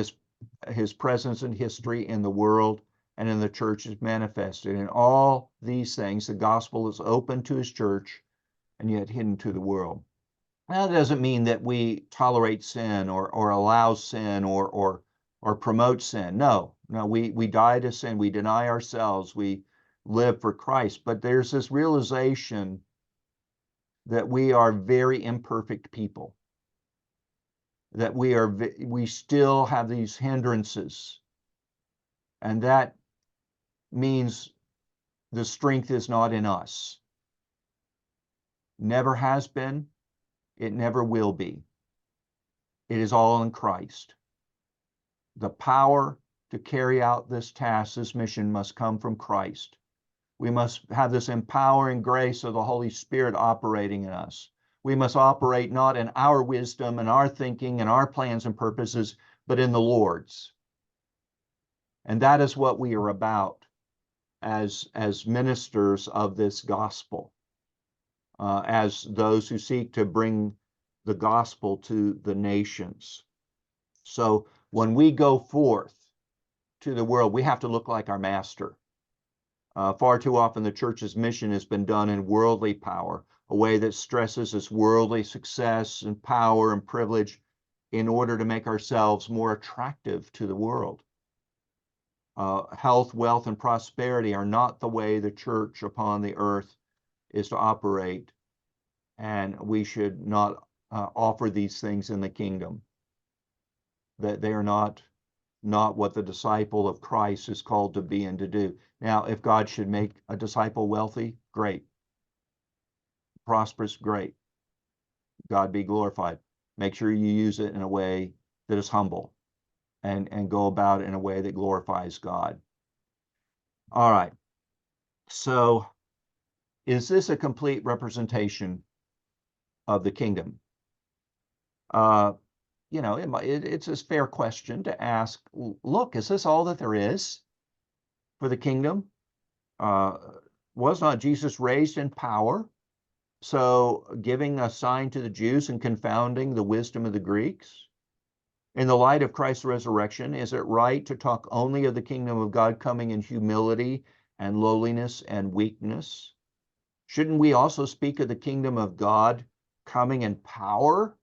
his presence and history in the world and in the church is manifested. In all these things, the gospel is open to his church and yet hidden to the world. Now, that doesn't mean that we tolerate sin or allow sin or promote sin. No, we die to sin. We deny ourselves. We live for Christ. But there's this realization that we are very imperfect people, that we still have these hindrances. And that means the strength is not in us. Never has been. It never will be. It is all in Christ. The power to carry out this task, this mission, must come from Christ. We must have this empowering grace of the Holy Spirit operating in us. We must operate not in our wisdom and our thinking and our plans and purposes, but in the Lord's. And that is what we are about as ministers of this gospel, as those who seek to bring the gospel to the nations. So when we go forth to the world, we have to look like our master. Far too often the church's mission has been done in worldly power, a way that stresses its worldly success and power and privilege in order to make ourselves more attractive to the world. Health, wealth, and prosperity are not the way the church upon the earth is to operate, and we should not offer these things in the kingdom. That they are not what the disciple of Christ is called to be and to do. Now, if God should make a disciple wealthy, great. Prosperous, great. God be glorified. Make sure you use it in a way that is humble and go about it in a way that glorifies God. All right. So, is this a complete representation of the kingdom? It's a fair question to ask, look, is this all that there is for the kingdom? Was not Jesus raised in power? So giving a sign to the Jews and confounding the wisdom of the Greeks? In the light of Christ's resurrection, is it right to talk only of the kingdom of God coming in humility and lowliness and weakness? Shouldn't we also speak of the kingdom of God coming in power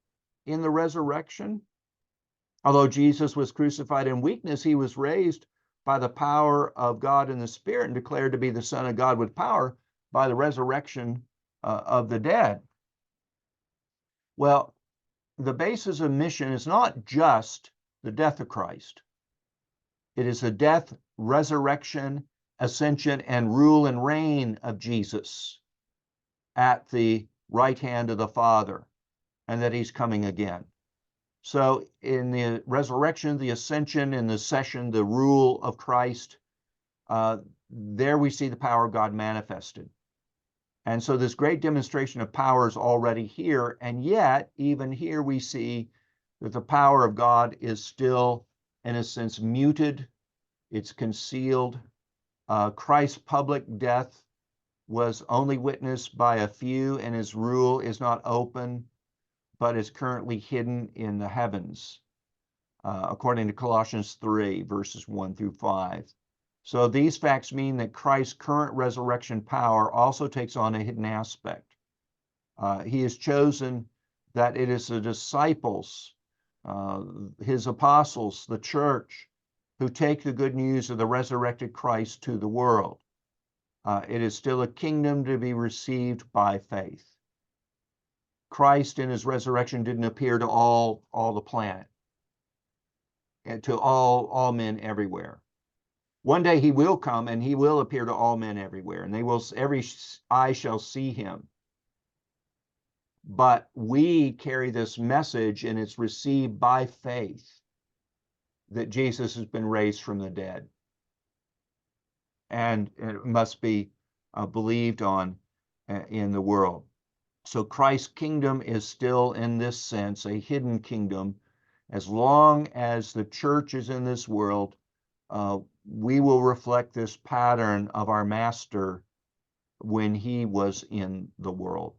in the resurrection? Although Jesus was crucified in weakness, he was raised by the power of God in the Spirit and declared to be the Son of God with power by the resurrection of the dead. Well, the basis of mission is not just the death of Christ. It is the death, resurrection, ascension, and rule and reign of Jesus at the right hand of the Father, and that he's coming again. So in the resurrection, the ascension, and the session, the rule of Christ, there we see the power of God manifested. And so this great demonstration of power is already here, and yet even here we see that the power of God is still, in a sense, muted. It's concealed. Christ's public death was only witnessed by a few, and his rule is not open, but is currently hidden in the heavens, according to Colossians 3, verses 1 through 5. So these facts mean that Christ's current resurrection power also takes on a hidden aspect. He has chosen that it is the disciples, his apostles, the church, who take the good news of the resurrected Christ to the world. It is still a kingdom to be received by faith. Christ in his resurrection didn't appear to all the planet, and to all men everywhere. One day he will come and he will appear to all men everywhere, and every eye shall see him. But we carry this message, and it's received by faith that Jesus has been raised from the dead. And it must be believed on in the world. So Christ's kingdom is still, in this sense, a hidden kingdom. As long as the church is in this world, we will reflect this pattern of our Master when he was in the world.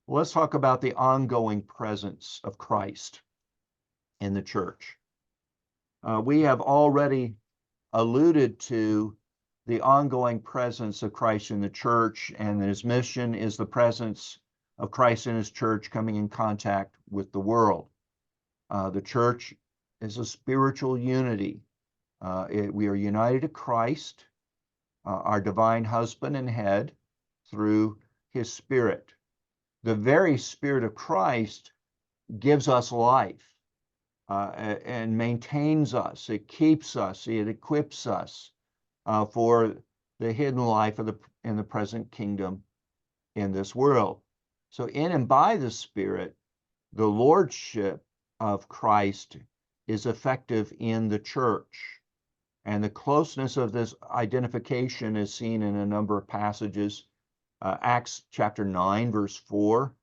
Let's talk about the ongoing presence of Christ in the church. We have already alluded to the ongoing presence of Christ in the church, and his mission is the presence of Christ in his church coming in contact with the world. The church is a spiritual unity. We are united to Christ, our divine husband and head, through his Spirit. The very Spirit of Christ gives us life and maintains us. It keeps us. It equips us for the hidden life in the present kingdom in this world. So in and by the Spirit, the lordship of Christ is effective in the church. And the closeness of this identification is seen in a number of passages. Acts chapter 9, verse 4.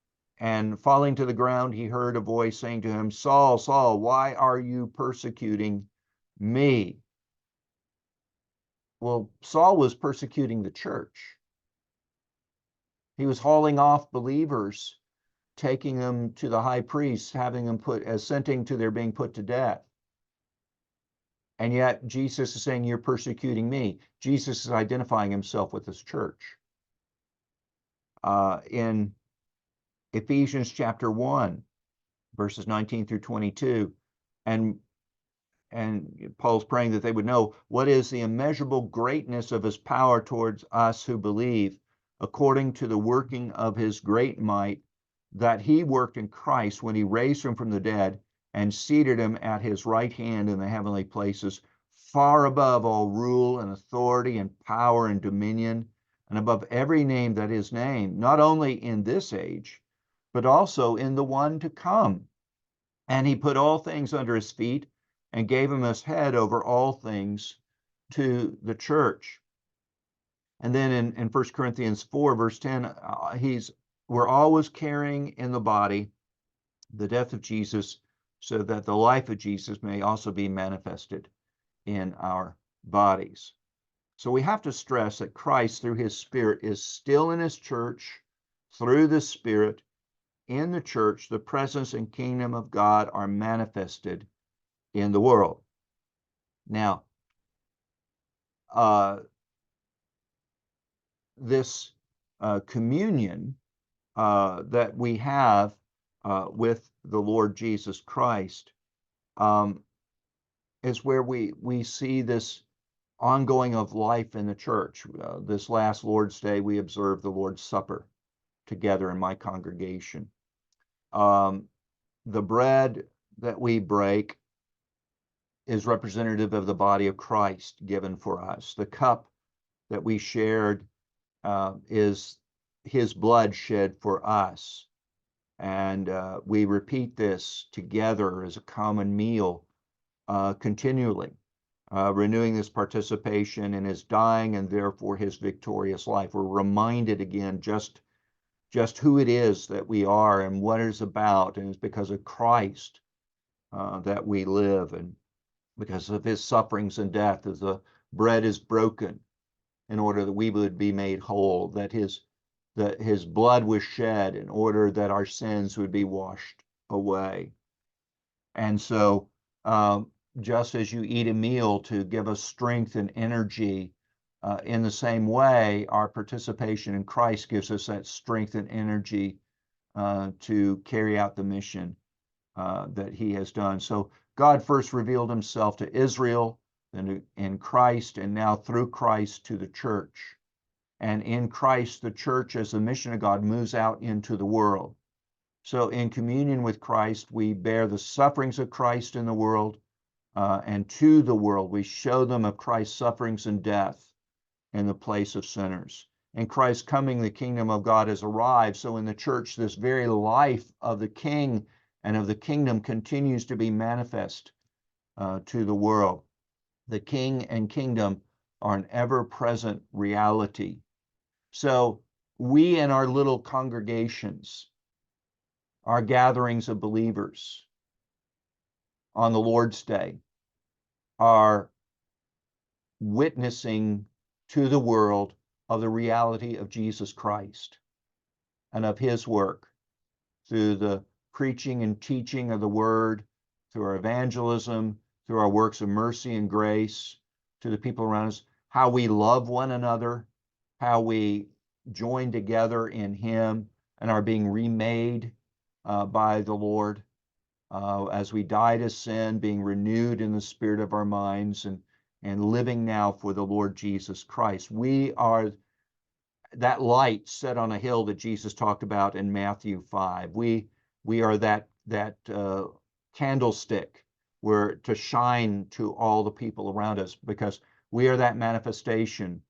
And falling to the ground, he heard a voice saying to him, Saul, Saul, why are you persecuting me? Well, Saul was persecuting the church. He was hauling off believers, taking them to the high priest, having them assenting to their being put to death. And yet Jesus is saying, you're persecuting me. Jesus is identifying himself with his church. In Ephesians chapter 1, verses 19 through 22, and Paul's praying that they would know what is the immeasurable greatness of his power towards us who believe, according to the working of his great might, that he worked in Christ when he raised him from the dead and seated him at his right hand in the heavenly places, far above all rule and authority and power and dominion, and above every name that is named, not only in this age, but also in the one to come. And he put all things under his feet and gave him as head over all things to the church. And then in 1 Corinthians 4, verse 10, we're always carrying in the body the death of Jesus, so that the life of Jesus may also be manifested in our bodies. So we have to stress that Christ, through his Spirit, is still in his church. Through the Spirit, in the church, the presence and kingdom of God are manifested in the world. Now, this communion that we have with the Lord Jesus Christ is where we see this ongoing of life in the church. This last Lord's Day, we observed the Lord's Supper together in my congregation. The bread that we break is representative of the body of Christ given for us. The cup that we shared is his blood shed for us. And we repeat this together as a common meal continually, renewing this participation in his dying and therefore his victorious life. We're reminded again just who it is that we are and what it is about, and it's because of Christ that we live, and because of his sufferings and death, as the bread is broken in order that we would be made whole, that his blood was shed in order that our sins would be washed away. And so just as you eat a meal to give us strength and energy, in the same way, our participation in Christ gives us that strength and energy to carry out the mission that he has done. So God first revealed himself to Israel, then in Christ, and now through Christ to the church. And in Christ, the church, as the mission of God, moves out into the world. So in communion with Christ, we bear the sufferings of Christ in the world, and to the world we show them of Christ's sufferings and death in the place of sinners. In Christ's coming, the kingdom of God has arrived. So in the church, this very life of the King and of the kingdom continues to be manifest to the world. The King and kingdom are an ever-present reality. So we in our little congregations, our gatherings of believers on the Lord's Day, are witnessing to the world of the reality of Jesus Christ and of his work through the preaching and teaching of the word, through our evangelism, through our works of mercy and grace to the people around us, how we love one another, how we join together in him and are being remade by the Lord as we die to sin, being renewed in the spirit of our minds and living now for the Lord Jesus Christ. We are that light set on a hill that Jesus talked about in Matthew 5. We are that candlestick where to shine to all the people around us, because we are that manifestation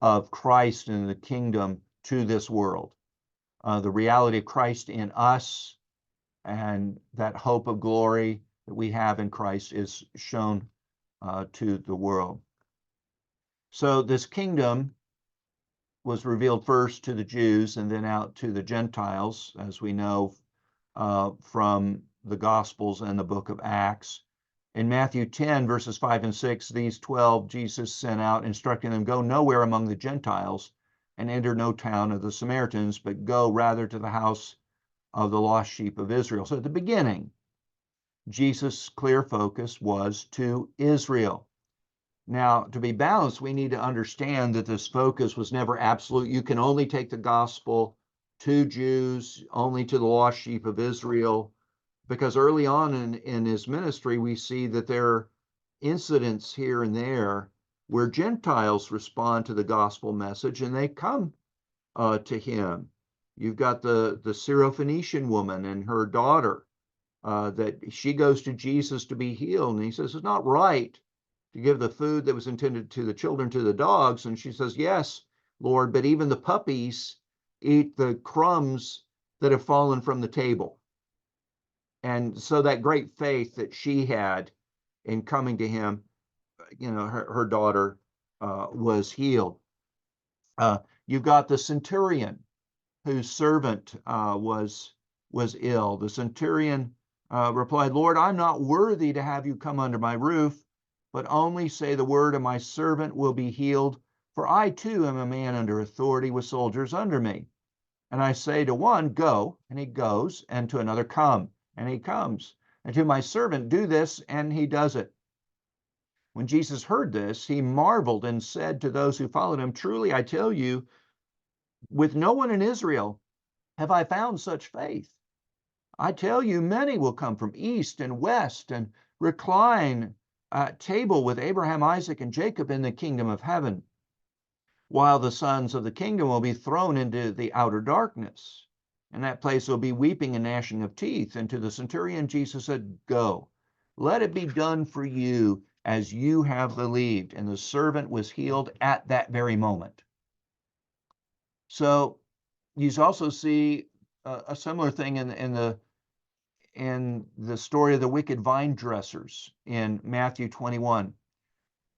of Christ and the kingdom to this world. The reality of Christ in us and that hope of glory that we have in Christ is shown to the world. So this kingdom was revealed first to the Jews and then out to the Gentiles, as we know from the Gospels and the book of Acts. In Matthew 10, verses 5 and 6, these 12 Jesus sent out, instructing them, "Go nowhere among the Gentiles and enter no town of the Samaritans, but go rather to the house of the lost sheep of Israel." So at the beginning, Jesus' clear focus was to Israel. Now, to be balanced, we need to understand that this focus was never absolute. You can only take the gospel to Jews, only to the lost sheep of Israel, because early on in his ministry, we see that there are incidents here and there where Gentiles respond to the gospel message and they come to him. You've got the Syrophoenician woman and her daughter, that she goes to Jesus to be healed. And he says, "It's not right to give the food that was intended to the children to the dogs." And she says, "Yes, Lord, but even the puppies eat the crumbs that have fallen from the table." And so that great faith that she had in coming to him, her daughter was healed. You've got the centurion whose servant was ill. The centurion replied, "Lord, I'm not worthy to have you come under my roof, but only say the word and my servant will be healed. For I too am a man under authority with soldiers under me. And I say to one, go, and he goes, and to another, come, and he comes. And to my servant, do this, and he does it." When Jesus heard this, he marveled and said to those who followed him, "Truly I tell you, with no one in Israel have I found such faith. I tell you, many will come from east and west and recline at table with Abraham, Isaac, and Jacob in the kingdom of heaven, while the sons of the kingdom will be thrown into the outer darkness. In that place will be weeping and gnashing of teeth." And to the centurion, Jesus said, "Go, let it be done for you as you have believed." And the servant was healed at that very moment. So you also see a similar thing in the story of the wicked vine dressers in Matthew 21.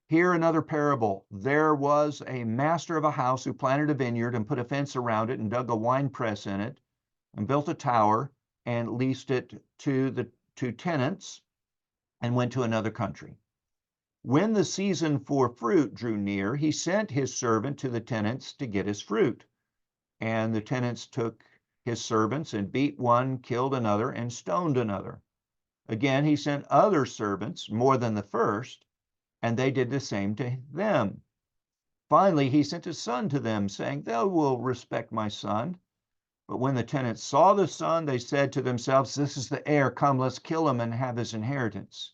Here another parable. There was a master of a house who planted a vineyard and put a fence around it and dug a wine press in it and built a tower and leased it to tenants and went to another country. When the season for fruit drew near, he sent his servant to the tenants to get his fruit. And the tenants took his servants and beat one, killed another, and stoned another. Again, he sent other servants, more than the first, and they did the same to them. Finally, he sent his son to them, saying, "They will respect my son." But when the tenants saw the son, they said to themselves, "This is the heir. Come, let's kill him and have his inheritance."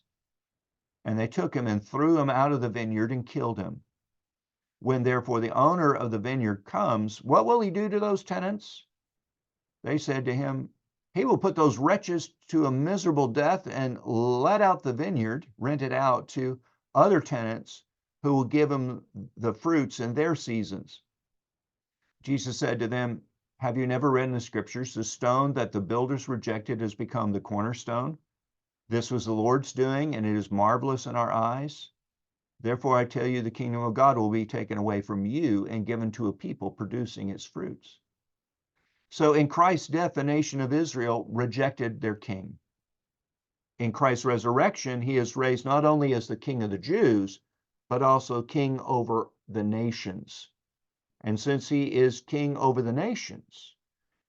And they took him and threw him out of the vineyard and killed him. When therefore the owner of the vineyard comes, what will he do to those tenants? They said to him, He will put those wretches to a miserable death and let out the vineyard, rent it out to other tenants who will give him the fruits in their seasons. Jesus said to them, have you never read in the scriptures, the stone that the builders rejected has become the cornerstone? This was the Lord's doing, and it is marvelous in our eyes. Therefore, I tell you, the kingdom of God will be taken away from you and given to a people producing its fruits. So in Christ's death, the nation of Israel rejected their king. In Christ's resurrection, he is raised not only as the King of the Jews, but also king over the nations. And since he is king over the nations,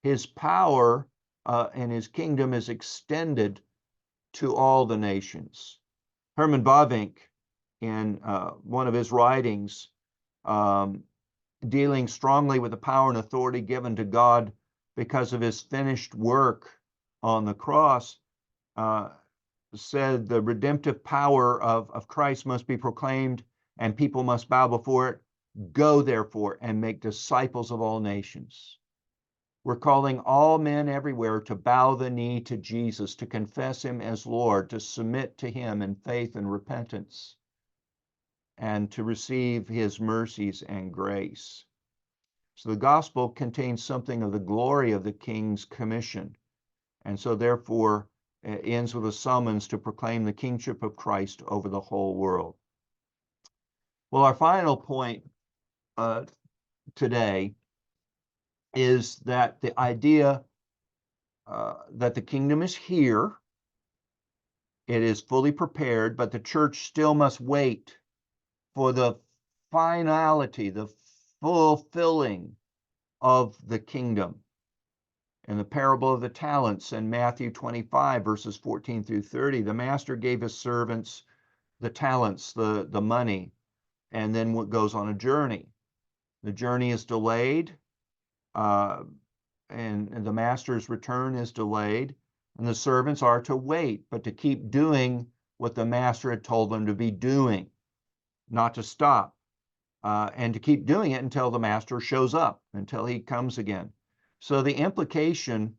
his power and his kingdom is extended to all the nations. Herman Bavinck, in one of his writings, dealing strongly with the power and authority given to God because of his finished work on the cross, said the redemptive power of Christ must be proclaimed and people must bow before it. Go therefore and make disciples of all nations. We're calling all men everywhere to bow the knee to Jesus, to confess him as Lord, to submit to him in faith and repentance, and to receive his mercies and grace. So the gospel contains something of the glory of the King's commission, and so therefore it ends with a summons to proclaim the kingship of Christ over the whole world. Well, our final point today is that the idea that the kingdom is here, it is fully prepared, but the church still must wait for the finality, the fulfilling of the kingdom. In the parable of the talents in Matthew 25, verses 14 through 30, the master gave his servants the talents, the money, and then goes on a journey. The journey is delayed, and the master's return is delayed, and the servants are to wait, but to keep doing what the master had told them to be doing, not to stop, and to keep doing it until the master shows up, until he comes again. So the implication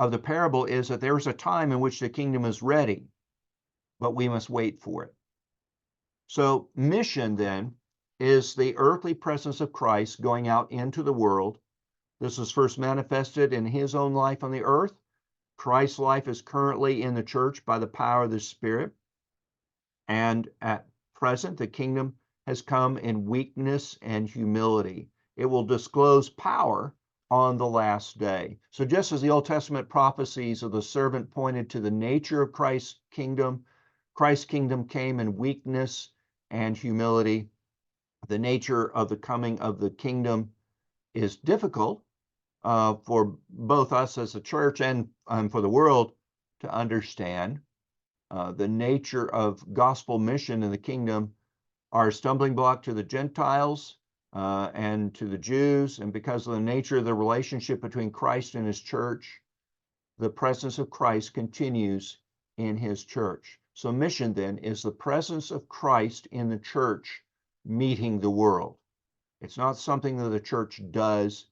of the parable is that there's a time in which the kingdom is ready, but we must wait for it. So mission then is the earthly presence of Christ going out into the world. This was first manifested in his own life on the earth. Christ's life is currently in the church by the power of the Spirit. And at present, the kingdom has come in weakness and humility. It will disclose power on the last day. So just as the Old Testament prophecies of the servant pointed to the nature of Christ's kingdom came in weakness and humility. The nature of the coming of the kingdom is difficult for both us as a church and for the world to understand. The nature of gospel mission in the kingdom are a stumbling block to the Gentiles and to the Jews, and because of the nature of the relationship between Christ and his church, the presence of Christ continues in his church. So mission then is the presence of Christ in the church meeting the world. It's not something that the church does,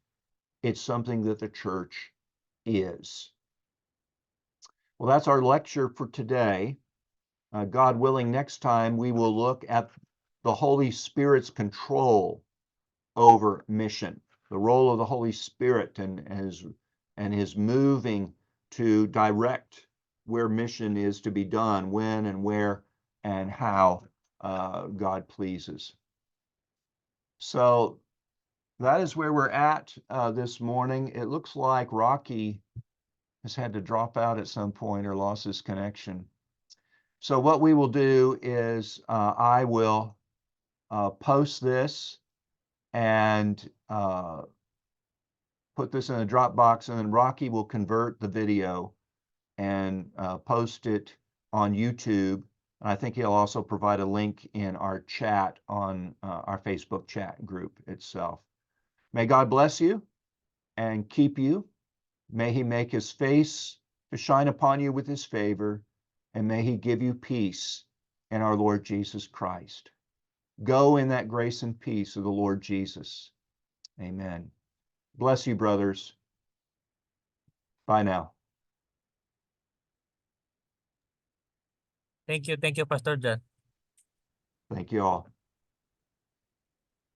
it's something that the church is. Well, that's our lecture for today. God willing, next time we will look at the Holy Spirit's control over mission, the role of the Holy Spirit and his moving to direct where mission is to be done, when and where and how God pleases. So that is where we're at this morning. It looks like Rocky has had to drop out at some point or lost his connection. So what we will do is I will post this and put this in a Dropbox, and then Rocky will convert the video and post it on YouTube. And I think he'll also provide a link in our chat on our Facebook chat group itself. May God bless you and keep you. May he make his face to shine upon you with his favor, and may he give you peace in our Lord Jesus Christ. Go in that grace and peace of the Lord Jesus. Amen. Bless you, brothers. Bye now. Thank you, Pastor John. Thank you all.